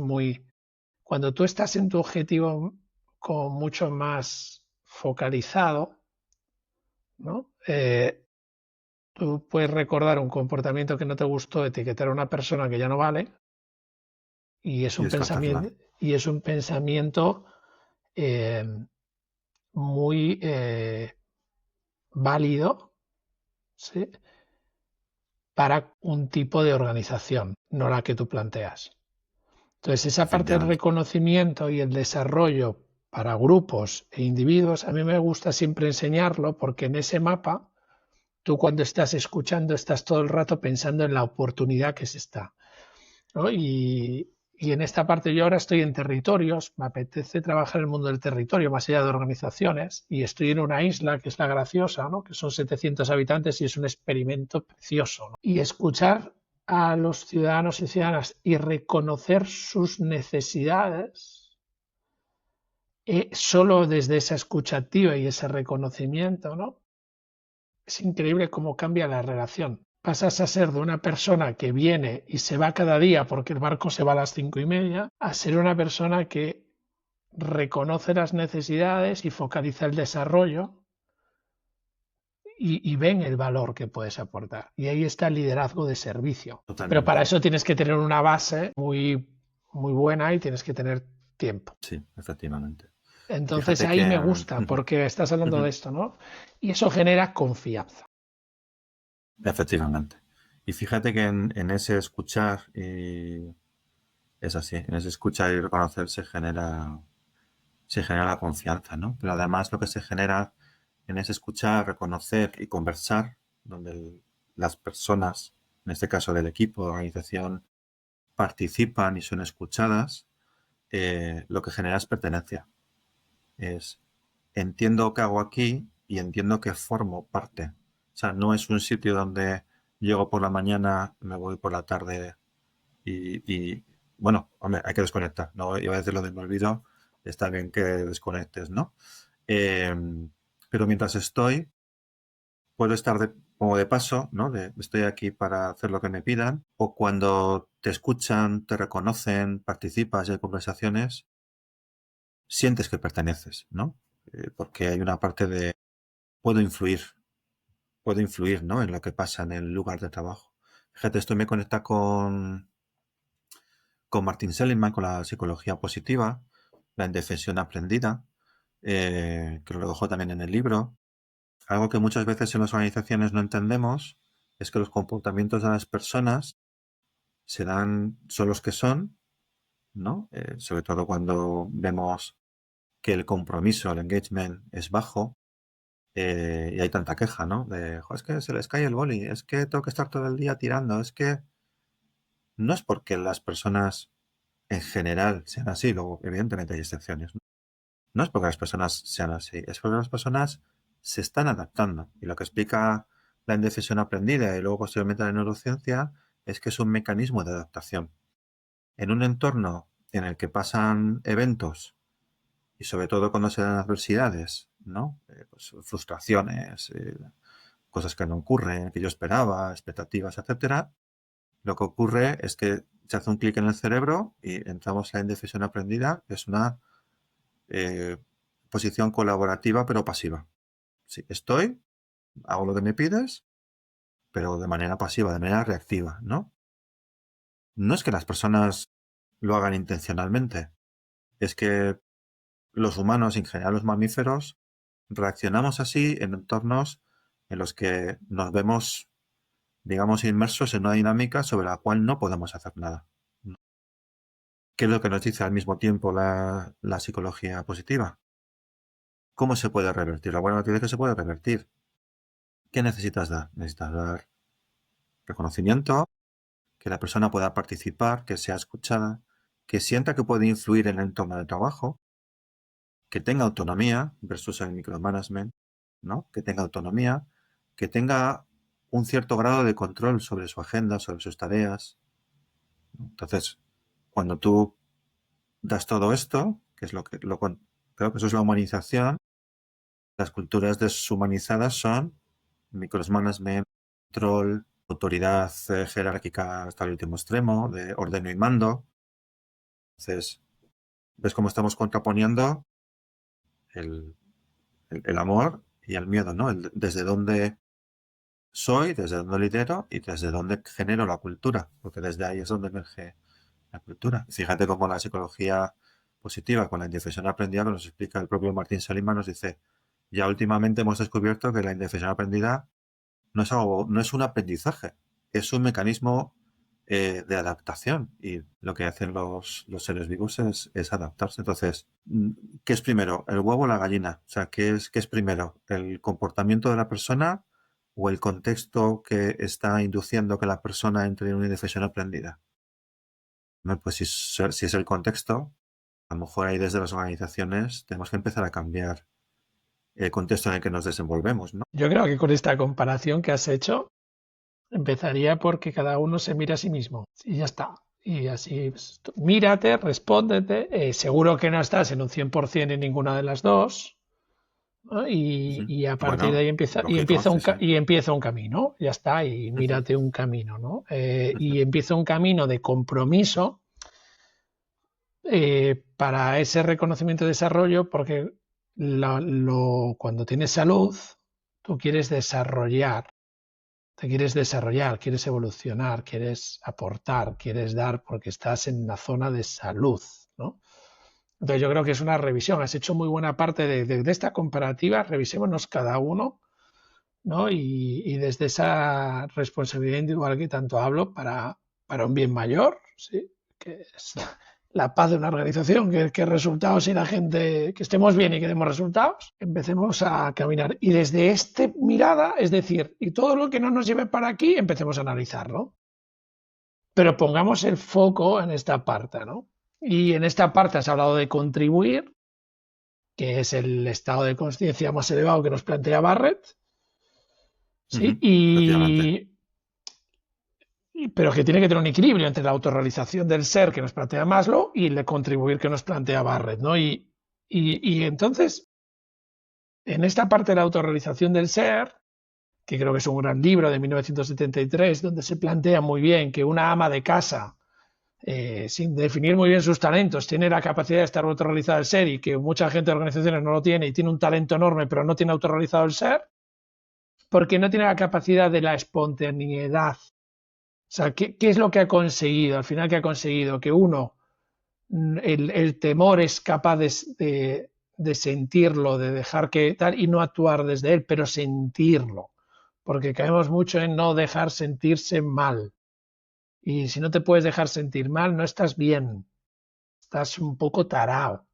cuando tú estás en tu objetivo con mucho más focalizado, ¿no? Tú puedes recordar un comportamiento que no te gustó, etiquetar a una persona que ya no vale y es Y un descartarla. pensamiento eh, muy válido, ¿sí? Para un tipo de organización, no la que tú planteas. Entonces, esa parte del Efectivamente. reconocimiento y el desarrollo para grupos e individuos, a mí me gusta siempre enseñarlo porque en ese mapa, tú cuando estás escuchando estás todo el rato pensando en la oportunidad que se está, ¿no? Y en esta parte yo ahora estoy en territorios, me apetece trabajar en el mundo del territorio más allá de organizaciones y estoy en una isla que es la Graciosa, ¿no? Que son 700 habitantes y es un experimento precioso, ¿no? Y escuchar a los ciudadanos y ciudadanas y reconocer sus necesidades solo desde esa escucha activa y ese reconocimiento, ¿no? Es increíble cómo cambia la relación. Pasas a ser de una persona que viene y se va cada día porque el barco se va a las 5:30, a ser una persona que reconoce las necesidades y focaliza el desarrollo y ven el valor que puedes aportar. Y ahí está el liderazgo de servicio. Pero para Totalmente. eso tienes que tener una base muy buena y tienes que tener tiempo. Sí, efectivamente. Entonces Fíjate ahí que... me gusta ujú, porque estás hablando de ujú, esto, ¿no? Y eso genera confianza. efectivamente. Y fíjate que en ese escuchar, y es así, en ese escuchar y reconocer se genera la confianza, ¿no? Pero además lo que se genera en ese escuchar, reconocer y conversar, donde las personas, en este caso del equipo, de organización, participan y son escuchadas, lo que genera es pertenencia. Es entiendo qué hago aquí y entiendo que formo parte. O sea, no es un sitio donde llego por la mañana, me voy por la tarde bueno, hombre, hay que desconectar. No iba a decir lo de me olvido, está bien que desconectes, ¿no? Eh, pero mientras estoy, puedo estar como de paso, ¿no? Estoy aquí para hacer lo que me pidan. O cuando te escuchan, te reconocen, participas y hay conversaciones, sientes que perteneces, ¿no? Porque hay una parte de puedo influir, puedo influir, ¿no? En lo que pasa en el lugar de trabajo. Fíjate, esto me conecta con Martin Seligman, con la psicología positiva, la indefensión aprendida, que lo dejó también en el libro. Algo que muchas veces en las organizaciones no entendemos es que los comportamientos de las personas son los que son, ¿no? Sobre todo cuando vemos que el compromiso, el engagement es bajo, y hay tanta queja, ¿no? Es que se les cae el boli, es que tengo que estar todo el día tirando, es que no es porque las personas en general sean así, luego evidentemente hay excepciones, ¿no? No es porque las personas sean así, es porque las personas se están adaptando. Y lo que explica la indecisión aprendida y luego posteriormente la neurociencia es que es un mecanismo de adaptación. En un entorno en el que pasan eventos y sobre todo cuando se dan adversidades, ¿no? Pues frustraciones, cosas que no ocurren, que yo esperaba, expectativas, etcétera, lo que ocurre es que se hace un clic en el cerebro y entramos en la indecisión aprendida, que es una eh, posición colaborativa pero pasiva. Sí, estoy, hago lo que me pides, pero de manera pasiva, de manera reactiva, ¿no? No es que las personas lo hagan intencionalmente, es que los humanos, en general los mamíferos, reaccionamos así en entornos en los que nos vemos, digamos, inmersos en una dinámica sobre la cual no podemos hacer nada. ¿Qué es lo que nos dice al mismo tiempo la psicología positiva? ¿cómo se puede revertir? La buena noticia es que se puede revertir. ¿Qué necesitas dar? Necesitas dar reconocimiento, que la persona pueda participar, que sea escuchada, que sienta que puede influir en el entorno de trabajo, que tenga autonomía versus el micromanagement, ¿no? Que tenga autonomía, que tenga un cierto grado de control sobre su agenda, sobre sus tareas. Entonces, cuando tú das todo esto, que es creo que eso es la humanización, las culturas deshumanizadas son micromanagement, control, autoridad jerárquica hasta el último extremo, de ordeno y mando. Entonces, ¿ves cómo estamos contraponiendo el amor y el miedo, ¿no? Desde dónde soy, desde dónde lidero y desde dónde genero la cultura, porque desde ahí es donde emerge la cultura. Fíjate cómo la psicología positiva con la indefensión aprendida, que nos explica el propio Martín Seligman, nos dice, ya últimamente hemos descubierto que la indefensión aprendida no es un aprendizaje, es un mecanismo de adaptación, y lo que hacen los seres vivos es adaptarse. Entonces, ¿qué es primero, el huevo o la gallina? O sea, ¿qué es primero, el comportamiento de la persona o el contexto que está induciendo que la persona entre en una indefensión aprendida? Pues si es el contexto, a lo mejor ahí desde las organizaciones tenemos que empezar a cambiar el contexto en el que nos desenvolvemos, ¿no? Yo creo que con esta comparación que has hecho, empezaría porque cada uno se mira a sí mismo y ya está. Y así, pues, mírate, respóndete. Seguro que no estás en un 100% en ninguna de las dos, ¿no? Y a partir de Bueno, ahí lógico, sí, sí. empieza un camino, ya está, y mírate un camino, ¿no? Y empieza un camino de compromiso para ese reconocimiento y desarrollo, porque cuando tienes salud, tú quieres desarrollar, te quieres desarrollar, quieres evolucionar, quieres aportar, quieres dar, porque estás en una zona de salud, ¿no? Entonces yo creo que es una revisión. Has hecho muy buena parte de esta comparativa. Revisémonos cada uno, ¿no? Y desde esa responsabilidad individual que tanto hablo para un bien mayor, ¿sí? Que es la paz de una organización, que resultados y la gente, que estemos bien y que demos resultados, empecemos a caminar. Y desde esta mirada, es decir, y todo lo que no nos lleve para aquí, empecemos a analizarlo. Pero pongamos el foco en esta parte, ¿no? Y en esta parte has hablado de contribuir, que es el estado de conciencia más elevado que nos plantea Barrett, ¿sí? Efectivamente. Pero que tiene que tener un equilibrio entre la autorrealización del ser que nos plantea Maslow y el contribuir que nos plantea Barrett, ¿no? Y entonces, en esta parte de la autorrealización del ser, que creo que es un gran libro de 1973, donde se plantea muy bien que una ama de casa, sin definir muy bien sus talentos, tiene la capacidad de estar autorrealizada el ser, y que mucha gente de organizaciones no lo tiene y tiene un talento enorme, pero no tiene autorrealizado el ser, porque no tiene la capacidad de la espontaneidad. O sea, ¿qué es lo que ha conseguido? Al final, ¿qué ha conseguido? Que uno, el temor es capaz de sentirlo, de dejar que tal, y no actuar desde él, pero sentirlo. Porque caemos mucho en no dejar sentirse mal. Y si no te puedes dejar sentir mal, no estás bien. Estás un poco tarao.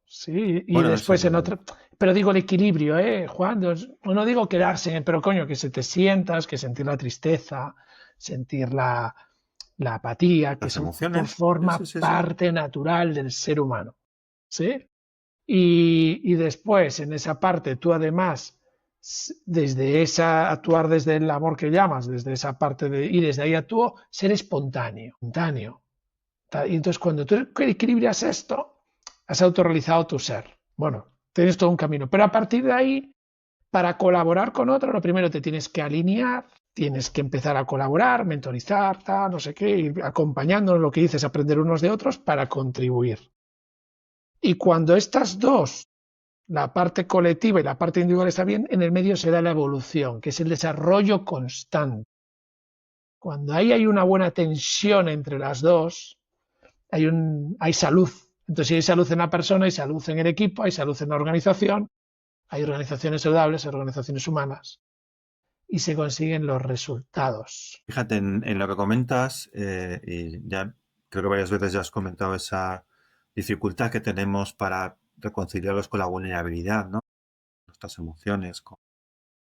Sí, y Bueno, después en otro. Pero digo el equilibrio, Juan? No digo quedarse, pero coño, que se te sientas, que sentir la tristeza, sentir la apatía, que las eso emociones. Sí, forma sí, sí. parte natural del ser humano. ¿Sí? Y después, en esa parte, tú además, desde esa, actuar desde el amor que llamas, desde esa parte y desde ahí actúo, ser espontáneo, espontáneo. Y entonces, cuando tú equilibras esto, has autorrealizado tu ser. Bueno, tienes todo un camino. Pero a partir de ahí, para colaborar con otro, lo primero te tienes que alinear, tienes que empezar a colaborar, mentorizar, tal, no sé qué, ir acompañándonos, lo que dices, aprender unos de otros para contribuir. Y cuando estas dos, la parte colectiva y la parte individual, está bien, en el medio se da la evolución, que es el desarrollo constante. Cuando ahí hay una buena tensión entre las dos, hay salud. Entonces, si hay salud en la persona, hay salud en el equipo, hay salud en la organización, hay organizaciones saludables, hay organizaciones humanas, y se consiguen los resultados. Fíjate en lo que comentas, y ya creo que varias veces ya has comentado esa dificultad que tenemos para reconciliarlos con la vulnerabilidad, ¿no? Nuestras emociones,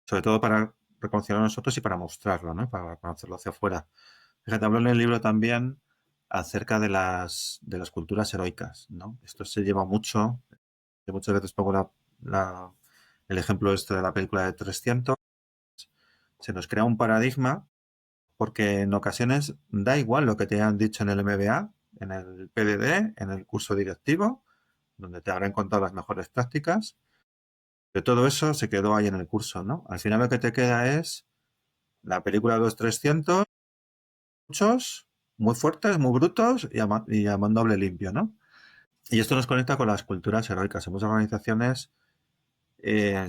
sobre todo para reconciliarlo nosotros y para mostrarlo, ¿no? Para conocerlo hacia afuera. Fíjate, hablo en el libro también acerca de las culturas heroicas, ¿no? Esto se lleva mucho, que muchas veces pongo el ejemplo este de la película de 300, se nos crea un paradigma porque en ocasiones da igual lo que te han dicho en el MBA, en el PDD, en el curso directivo, donde te habrán contado las mejores prácticas. De todo eso se quedó ahí en el curso, ¿no? Al final lo que te queda es la película de los 300, muchos, muy fuertes, muy brutos y a doble limpio, ¿no? Y esto nos conecta con las culturas heroicas. En muchas organizaciones,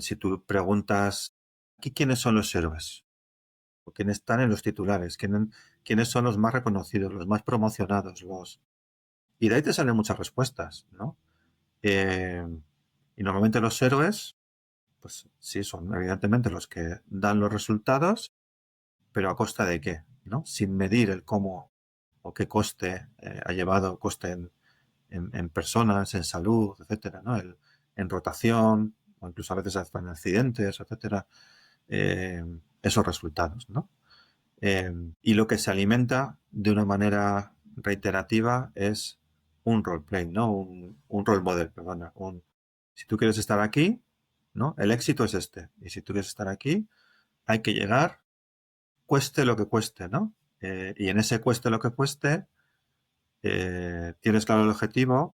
si tú preguntas, ¿aquí quiénes son los héroes? ¿O quiénes están en los titulares? ¿Quiénes son los más reconocidos, los más promocionados? Y de ahí te salen muchas respuestas, ¿no? Eh, y normalmente los héroes, pues sí, son evidentemente los que dan los resultados, pero ¿a costa de qué? ¿No? Sin medir el cómo o qué coste ha llevado, coste en personas, en salud, etcétera, ¿no? En rotación, o incluso a veces hasta en accidentes, etcétera, esos resultados, ¿no? Y lo que se alimenta de una manera reiterativa es un roleplay, ¿no? Un role model, perdona. Si tú quieres estar aquí, ¿no? El éxito es este. Y si tú quieres estar aquí, hay que llegar, cueste lo que cueste, ¿no? Y en ese cueste lo que cueste, tienes claro el objetivo,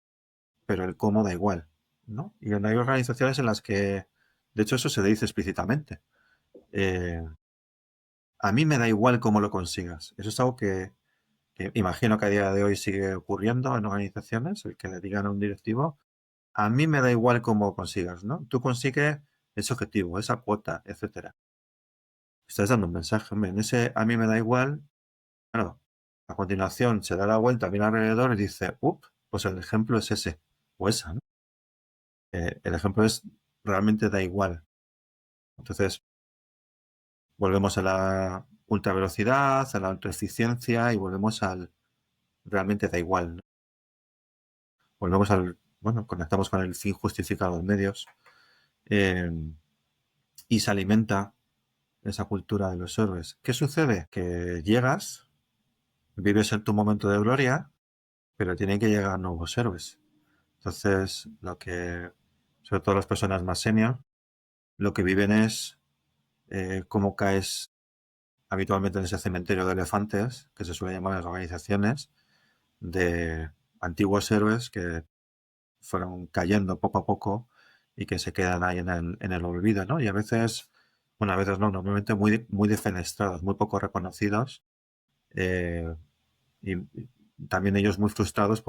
pero el cómo da igual, ¿no? Y hay organizaciones en las que, de hecho, eso se dice explícitamente. Eh, a mí me da igual cómo lo consigas. Eso es algo que imagino que a día de hoy sigue ocurriendo en organizaciones, el que le digan a un directivo, a mí me da igual cómo consigas, ¿no? Tú consigues ese objetivo, esa cuota, etcétera. Estás dando un mensaje, hombre, en ese a mí me da igual, claro, a continuación se da la vuelta, mira alrededor y dice, pues el ejemplo es ese, o esa, ¿no? El ejemplo es, realmente da igual. Entonces, volvemos a la ultravelocidad, a la ultraeficiencia y volvemos al, realmente da igual, ¿no? Volvemos al, bueno, conectamos con el fin justifica los medios, eh, y se alimenta esa cultura de los héroes. ¿Qué sucede? Que llegas, vives en tu momento de gloria, pero tienen que llegar nuevos héroes. Entonces, sobre todo las personas más senior, lo que viven es cómo caes habitualmente en ese cementerio de elefantes, que se suele llamar en las organizaciones, de antiguos héroes que fueron cayendo poco a poco y que se quedan ahí en el olvido, ¿no? Y a veces, bueno, a veces no, normalmente muy defenestrados, muy poco reconocidos, eh, y también ellos muy frustrados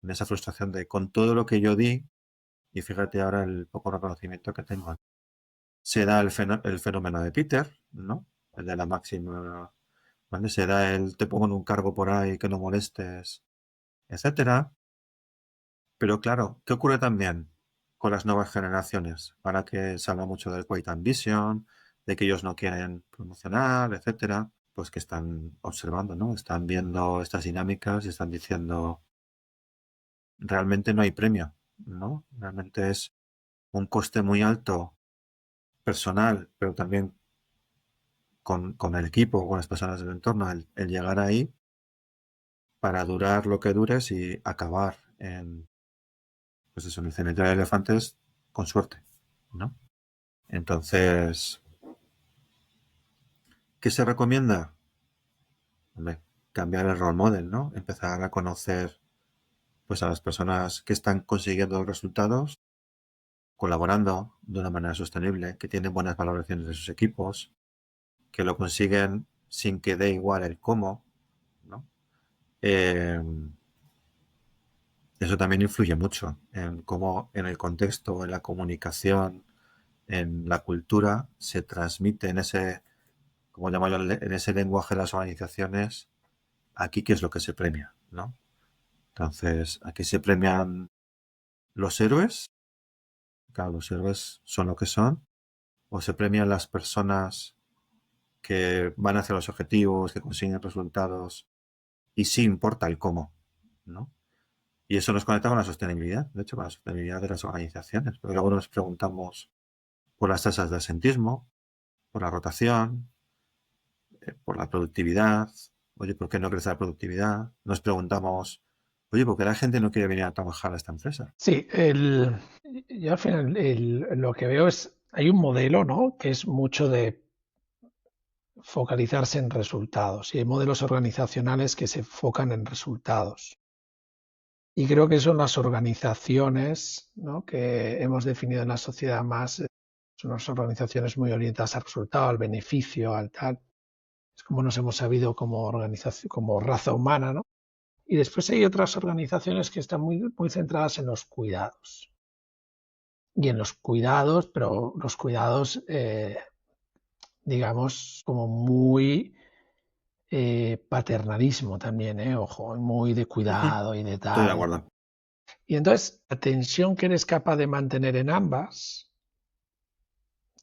en esa frustración de con todo lo que yo di, y fíjate ahora el poco reconocimiento que tengo. Se da el fenómeno de Peter, ¿no? El de la máxima, ¿vale? Se da el te pongo en un cargo por ahí que no molestes, etcétera. Pero claro, ¿qué ocurre también con las nuevas generaciones? Ahora que se habla mucho del Quiet Ambition, de que ellos no quieren promocionar, etcétera, pues que están observando, ¿no? Están viendo estas dinámicas y están diciendo, realmente no hay premio, ¿no? Realmente es un coste muy alto personal, pero también con el equipo, con las personas del entorno, el llegar ahí para durar lo que dures y acabar pues eso, en el cementerio de elefantes con suerte, ¿no? Entonces, ¿qué se recomienda? Hombre, cambiar el role model, ¿no? Empezar a conocer pues a las personas que están consiguiendo resultados, colaborando de una manera sostenible, que tienen buenas valoraciones de sus equipos, que lo consiguen sin que dé igual el cómo, ¿no? Eh, Eso también influye mucho en cómo en el contexto, en la comunicación, en la cultura se transmite en ese, como llamo yo, en ese lenguaje de las organizaciones, aquí qué es lo que se premia, ¿no? Entonces, aquí se premian los héroes, claro, los héroes son lo que son, o se premian las personas que van hacia los objetivos, que consiguen resultados, y sí importa el cómo, ¿no? Y eso nos conecta con la sostenibilidad, de hecho, con la sostenibilidad de las organizaciones. Porque luego nos preguntamos por las tasas de asentismo, por la rotación, por la productividad. Oye, ¿por qué no crece la productividad? Nos preguntamos, oye, ¿por qué la gente no quiere venir a trabajar a esta empresa? Sí, yo al final lo que veo es, hay un modelo, ¿no? Que es mucho de focalizarse en resultados y hay modelos organizacionales que se enfocan en resultados. Y creo que son las organizaciones, ¿no? Que hemos definido en la sociedad más, son unas organizaciones muy orientadas al resultado, al beneficio, al tal. Es como nos hemos sabido como organización, como raza humana, ¿no? Y después hay otras organizaciones que están muy centradas en los cuidados. Y en los cuidados, pero los cuidados, digamos, como muy paternalismo también, ojo, muy de Ujú. cuidado y de Estoy de tal. acuerdo. Y entonces, la tensión que eres capaz de mantener en ambas,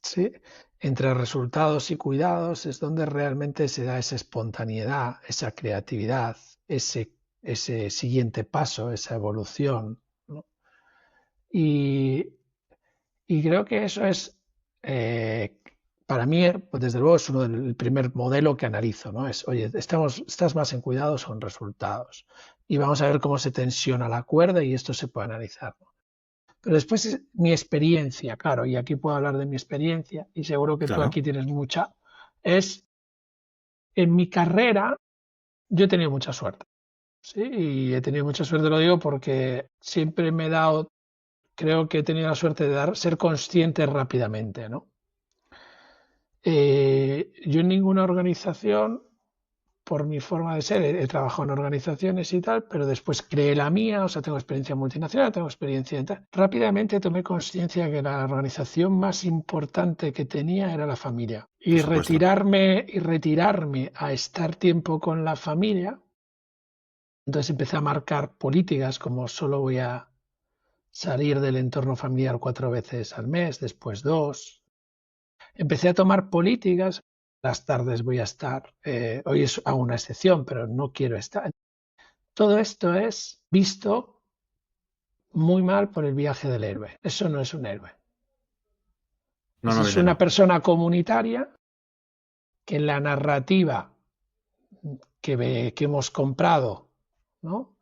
¿sí? Entre resultados y cuidados es donde realmente se da esa espontaneidad, esa creatividad, ese siguiente paso, esa evolución, ¿no? Y, y creo que eso es, eh, para mí, pues desde luego es uno del primer modelo que analizo, ¿no? Es, oye, estás más en cuidados o en resultados. Y vamos a ver cómo se tensiona la cuerda y esto se puede analizar, ¿no? Pero después es mi experiencia, claro, y aquí puedo hablar de mi experiencia, y seguro que tú Claro. aquí tienes mucha, es en mi carrera yo he tenido mucha suerte, ¿sí? Y he tenido mucha suerte, lo digo porque siempre me he dado, creo que he tenido la suerte de ser consciente rápidamente, ¿no? Yo en ninguna organización, por mi forma de ser, he trabajado en organizaciones y tal, pero después creé la mía, o sea, tengo experiencia multinacional, tengo experiencia en tal. Rápidamente tomé conciencia que la organización más importante que tenía era la familia. Por Y supuesto. retirarme a estar tiempo con la familia, entonces empecé a marcar políticas como solo voy a salir del entorno familiar 4 veces al mes, después 2, empecé a tomar políticas. Las tardes voy a estar, hoy es a una excepción, pero no quiero estar. Todo esto es visto muy mal por el viaje del héroe. Eso no es un héroe. No, Esa no es viene, una no. persona comunitaria que en la narrativa que hemos comprado, ¿no?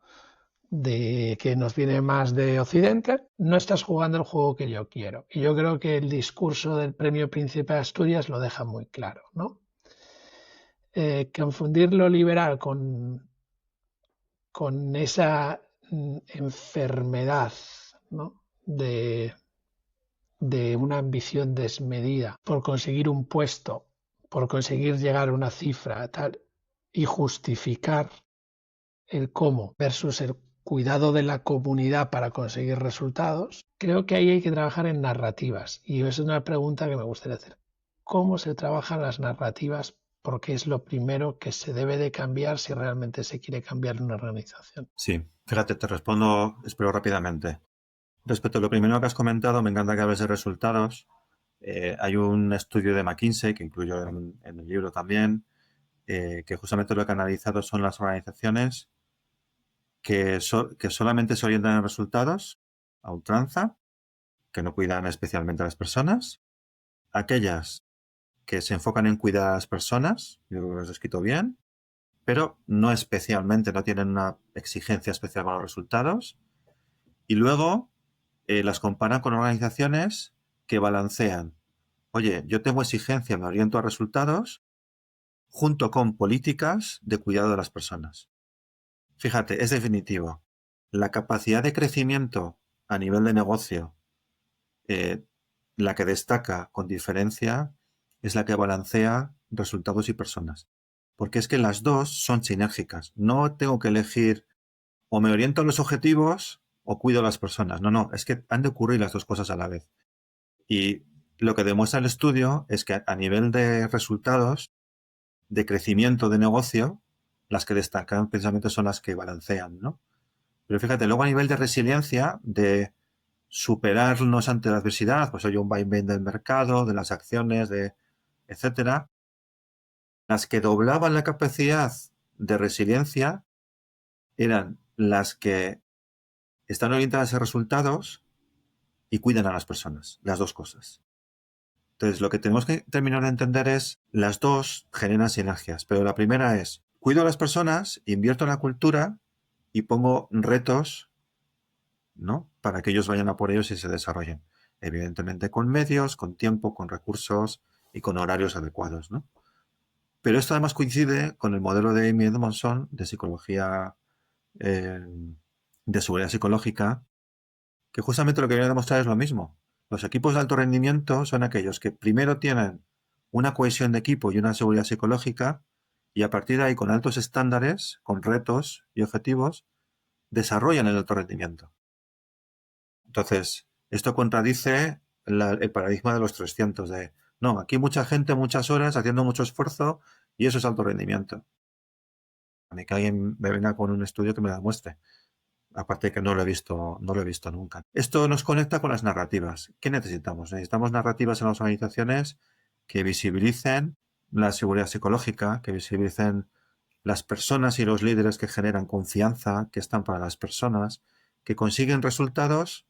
De que nos viene más de Occidente, no estás jugando el juego que yo quiero. Y yo creo que el discurso del Premio Príncipe de Asturias lo deja muy claro, ¿no? Confundir lo liberal con esa enfermedad, ¿no? de una ambición desmedida por conseguir un puesto, por conseguir llegar a una cifra tal y justificar el cómo versus el cuidado de la comunidad para conseguir resultados, creo que ahí hay que trabajar en narrativas. Y es una pregunta que me gustaría hacer. ¿Cómo se trabajan las narrativas? Porque es lo primero que se debe de cambiar si realmente se quiere cambiar una organización. Sí, fíjate, te respondo, espero rápidamente. Respecto a lo primero que has comentado, me encanta que hables de resultados. Hay un estudio de McKinsey, que incluyo en el libro también, que justamente lo que ha analizado son las organizaciones que solamente se orientan en resultados, a ultranza, que no cuidan especialmente a las personas, aquellas que se enfocan en cuidar a las personas, yo creo que lo has escrito bien, pero no especialmente, no tienen una exigencia especial con los resultados, y luego las comparan con organizaciones que balancean. Oye, yo tengo exigencia, me oriento a resultados, junto con políticas de cuidado de las personas. Fíjate, es definitivo. La capacidad de crecimiento a nivel de negocio, eh, la que destaca con diferencia, es la que balancea resultados y personas. Porque es que las dos son sinérgicas. No tengo que elegir o me oriento a los objetivos o cuido a las personas. No, no, es que han de ocurrir las dos cosas a la vez. Y lo que demuestra el estudio es que a nivel de resultados, de crecimiento de negocio, las que destacan precisamente son las que balancean, ¿no? Pero fíjate, luego a nivel de resiliencia, de superarnos ante la adversidad, pues hay un vaivén del mercado, de las acciones, de etcétera, las que doblaban la capacidad de resiliencia eran las que están orientadas a resultados y cuidan a las personas, las dos cosas. Entonces, lo que tenemos que terminar de entender es, las dos generan sinergias, pero la primera es, cuido a las personas, invierto en la cultura y pongo retos, ¿no?, para que ellos vayan a por ellos y se desarrollen. Evidentemente con medios, con tiempo, con recursos y con horarios adecuados, ¿no? Pero esto además coincide con el modelo de Amy Edmondson de psicología, de seguridad psicológica, que justamente lo que viene a demostrar es lo mismo. Los equipos de alto rendimiento son aquellos que primero tienen una cohesión de equipo y una seguridad psicológica, y a partir de ahí, con altos estándares, con retos y objetivos, desarrollan el alto rendimiento. Entonces, esto contradice el paradigma de los 300, de no, aquí mucha gente, muchas horas, haciendo mucho esfuerzo, y eso es alto rendimiento. A mí que alguien me venga con un estudio que me lo demuestre. Aparte de que no lo he visto nunca. Esto nos conecta con las narrativas. ¿Qué necesitamos? Necesitamos narrativas en las organizaciones que visibilicen la seguridad psicológica, que visibilicen las personas y los líderes que generan confianza, que están para las personas, que consiguen resultados,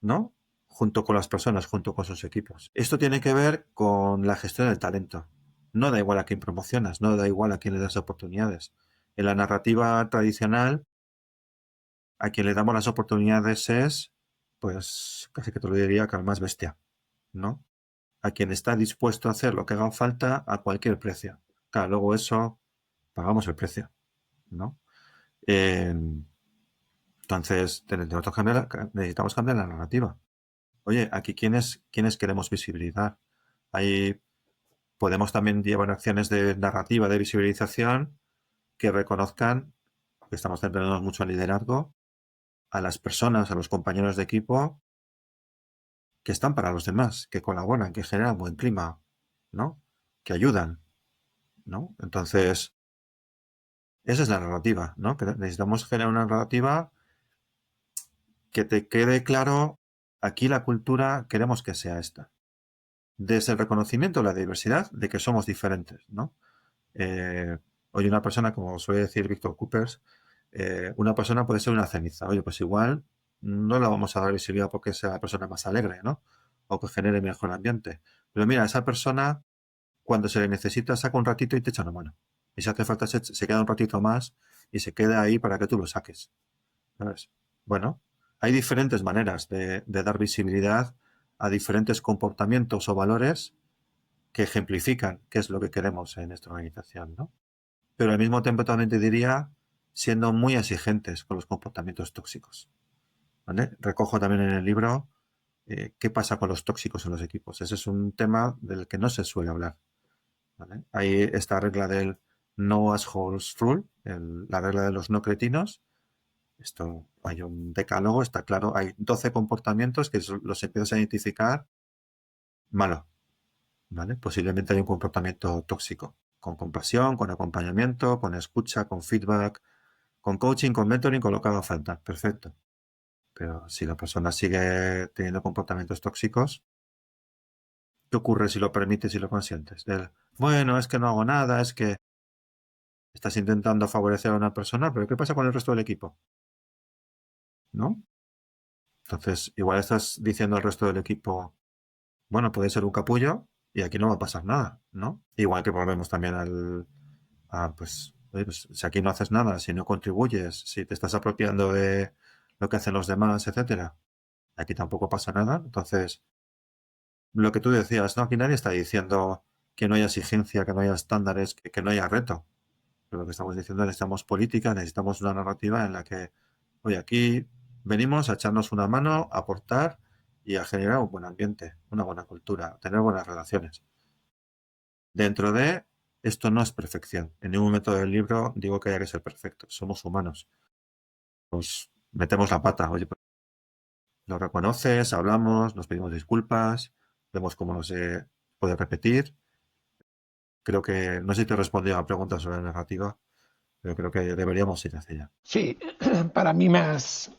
¿no?, junto con las personas, junto con sus equipos. Esto tiene que ver con la gestión del talento. No da igual a quién promocionas, no da igual a quién le das oportunidades. En la narrativa tradicional, a quien le damos las oportunidades es, pues, casi que te lo diría, que al más bestia, ¿no? A quien está dispuesto a hacer lo que haga falta a cualquier precio. Claro, luego eso, pagamos el precio, ¿no? Entonces, necesitamos cambiar la narrativa. Oye, aquí ¿quiénes queremos visibilizar? Ahí podemos también llevar acciones de narrativa, de visibilización, que reconozcan que estamos centrándonos mucho en liderazgo, a las personas, a los compañeros de equipo que están para los demás, que colaboran, que generan buen clima, ¿no?, que ayudan, ¿no? Entonces, esa es la narrativa, ¿no? Que necesitamos generar una narrativa que te quede claro, aquí la cultura queremos que sea esta. Desde el reconocimiento de la diversidad, de que somos diferentes, ¿no? Oye, una persona, como suele decir Víctor Coopers, una persona puede ser una ceniza. Oye, pues igual no la vamos a dar visibilidad porque sea la persona más alegre, ¿no?, o que genere mejor ambiente. Pero mira, esa persona, cuando se le necesita, saca un ratito y te echa una mano. Y si hace falta, se queda un ratito más y se queda ahí para que tú lo saques, ¿sabes? Bueno, hay diferentes maneras de dar visibilidad a diferentes comportamientos o valores que ejemplifican qué es lo que queremos en esta organización, ¿no? Pero al mismo tiempo también te diría, siendo muy exigentes con los comportamientos tóxicos, ¿vale? Recojo también en el libro qué pasa con los tóxicos en los equipos. Ese es un tema del que no se suele hablar, ¿vale? Hay esta regla del no assholes rule, la regla de los no cretinos. Esto, hay un decálogo, está claro, hay 12 comportamientos que los empiezas a identificar, malo, ¿vale? Posiblemente hay un comportamiento tóxico, con compasión, con acompañamiento, con escucha, con feedback, con coaching, con mentoring, con lo que haga falta. Perfecto. Pero si la persona sigue teniendo comportamientos tóxicos, ¿qué ocurre si lo permites y lo consientes? Bueno, es que no hago nada, es que estás intentando favorecer a una persona, pero ¿qué pasa con el resto del equipo? ¿No? Entonces, igual estás diciendo al resto del equipo, bueno, puede ser un capullo y aquí no va a pasar nada, ¿no? Igual que volvemos también pues, oye, pues, si aquí no haces nada, si no contribuyes, si te estás apropiando de lo que hacen los demás, etcétera, aquí tampoco pasa nada. Entonces, lo que tú decías, ¿no? Aquí nadie está diciendo que no haya exigencia, que no haya estándares, que no haya reto. Pero lo que estamos diciendo, necesitamos política, necesitamos una narrativa en la que, oye, aquí venimos a echarnos una mano, a aportar y a generar un buen ambiente, una buena cultura, a tener buenas relaciones. Dentro de esto no es perfección. En ningún momento del libro digo que haya que ser perfecto. Somos humanos. Pues metemos la pata. Oye, pues, lo reconoces, hablamos, nos pedimos disculpas, vemos cómo no se puede repetir. Creo que, no sé si te he respondido a la pregunta sobre la narrativa, pero creo que deberíamos ir hacia allá. Sí, para mí más,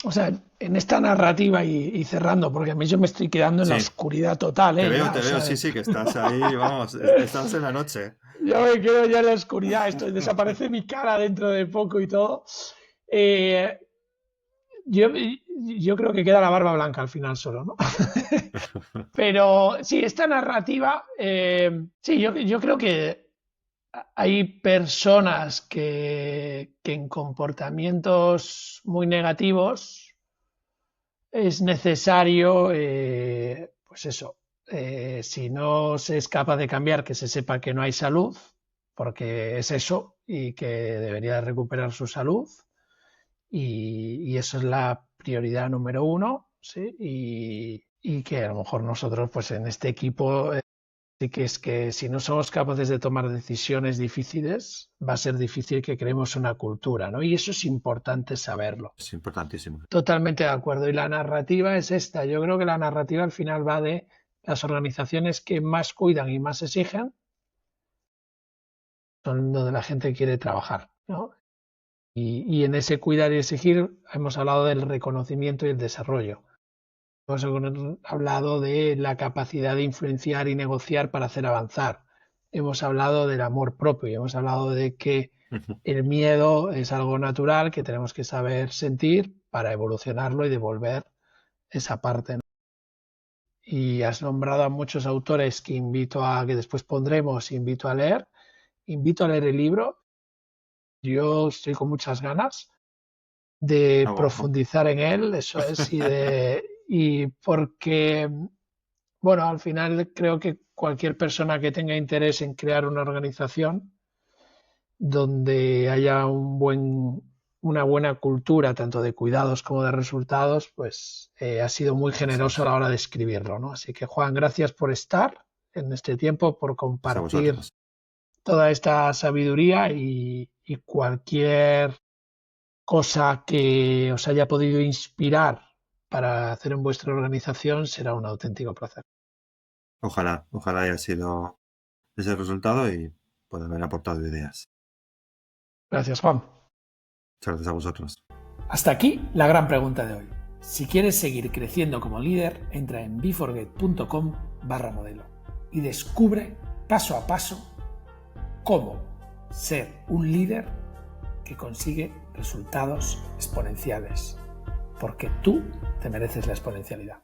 o sea, en esta narrativa y cerrando, porque a mí yo me estoy quedando en la Sí, oscuridad total, te ya, veo, o sea, sí, que estás ahí, vamos, estás en la noche. yo me quedo ya en la oscuridad, esto desaparece mi cara dentro de poco y todo. Eh, Yo creo que queda la barba blanca al final solo, ¿no? Pero sí, esta narrativa, sí, yo creo que hay personas que en comportamientos muy negativos es necesario, pues eso, si no se es capaz de cambiar, que se sepa que no hay salud, porque es eso, y que debería recuperar su salud, y eso es la prioridad número uno, ¿sí? Y que a lo mejor nosotros, pues en este equipo, sí que es que si no somos capaces de tomar decisiones difíciles, va a ser difícil que creemos una cultura, ¿no? Y eso es importante saberlo. Es importantísimo. Totalmente de acuerdo. Y la narrativa es esta. Yo creo que la narrativa al final va de las organizaciones que más cuidan y más exigen son donde la gente quiere trabajar, ¿no? Y en ese cuidar y exigir hemos hablado del reconocimiento y el desarrollo. Hemos hablado de la capacidad de influenciar y negociar para hacer avanzar. Hemos hablado del amor propio y hemos hablado de que el miedo es algo natural que tenemos que saber sentir para evolucionarlo y devolver esa parte, ¿no? Y has nombrado a muchos autores que que después pondremos, invito a leer. Invito a leer el libro. Yo estoy con muchas ganas de profundizar en él, eso es, y porque, bueno, al final creo que cualquier persona que tenga interés en crear una organización donde haya una buena cultura, tanto de cuidados como de resultados, pues ha sido muy generoso a la hora de escribirlo, ¿no? Así que, Juan, gracias por estar en este tiempo, por compartir toda esta sabiduría y cualquier cosa que os haya podido inspirar para hacer en vuestra organización será un auténtico placer. Ojalá haya sido ese resultado y pueda haber aportado ideas. Gracias, Juan. Muchas gracias a vosotros. Hasta aquí la gran pregunta de hoy. Si quieres seguir creciendo como líder, entra en beforget.com/modelo y descubre paso a paso cómo ser un líder que consigue resultados exponenciales, porque tú te mereces la exponencialidad.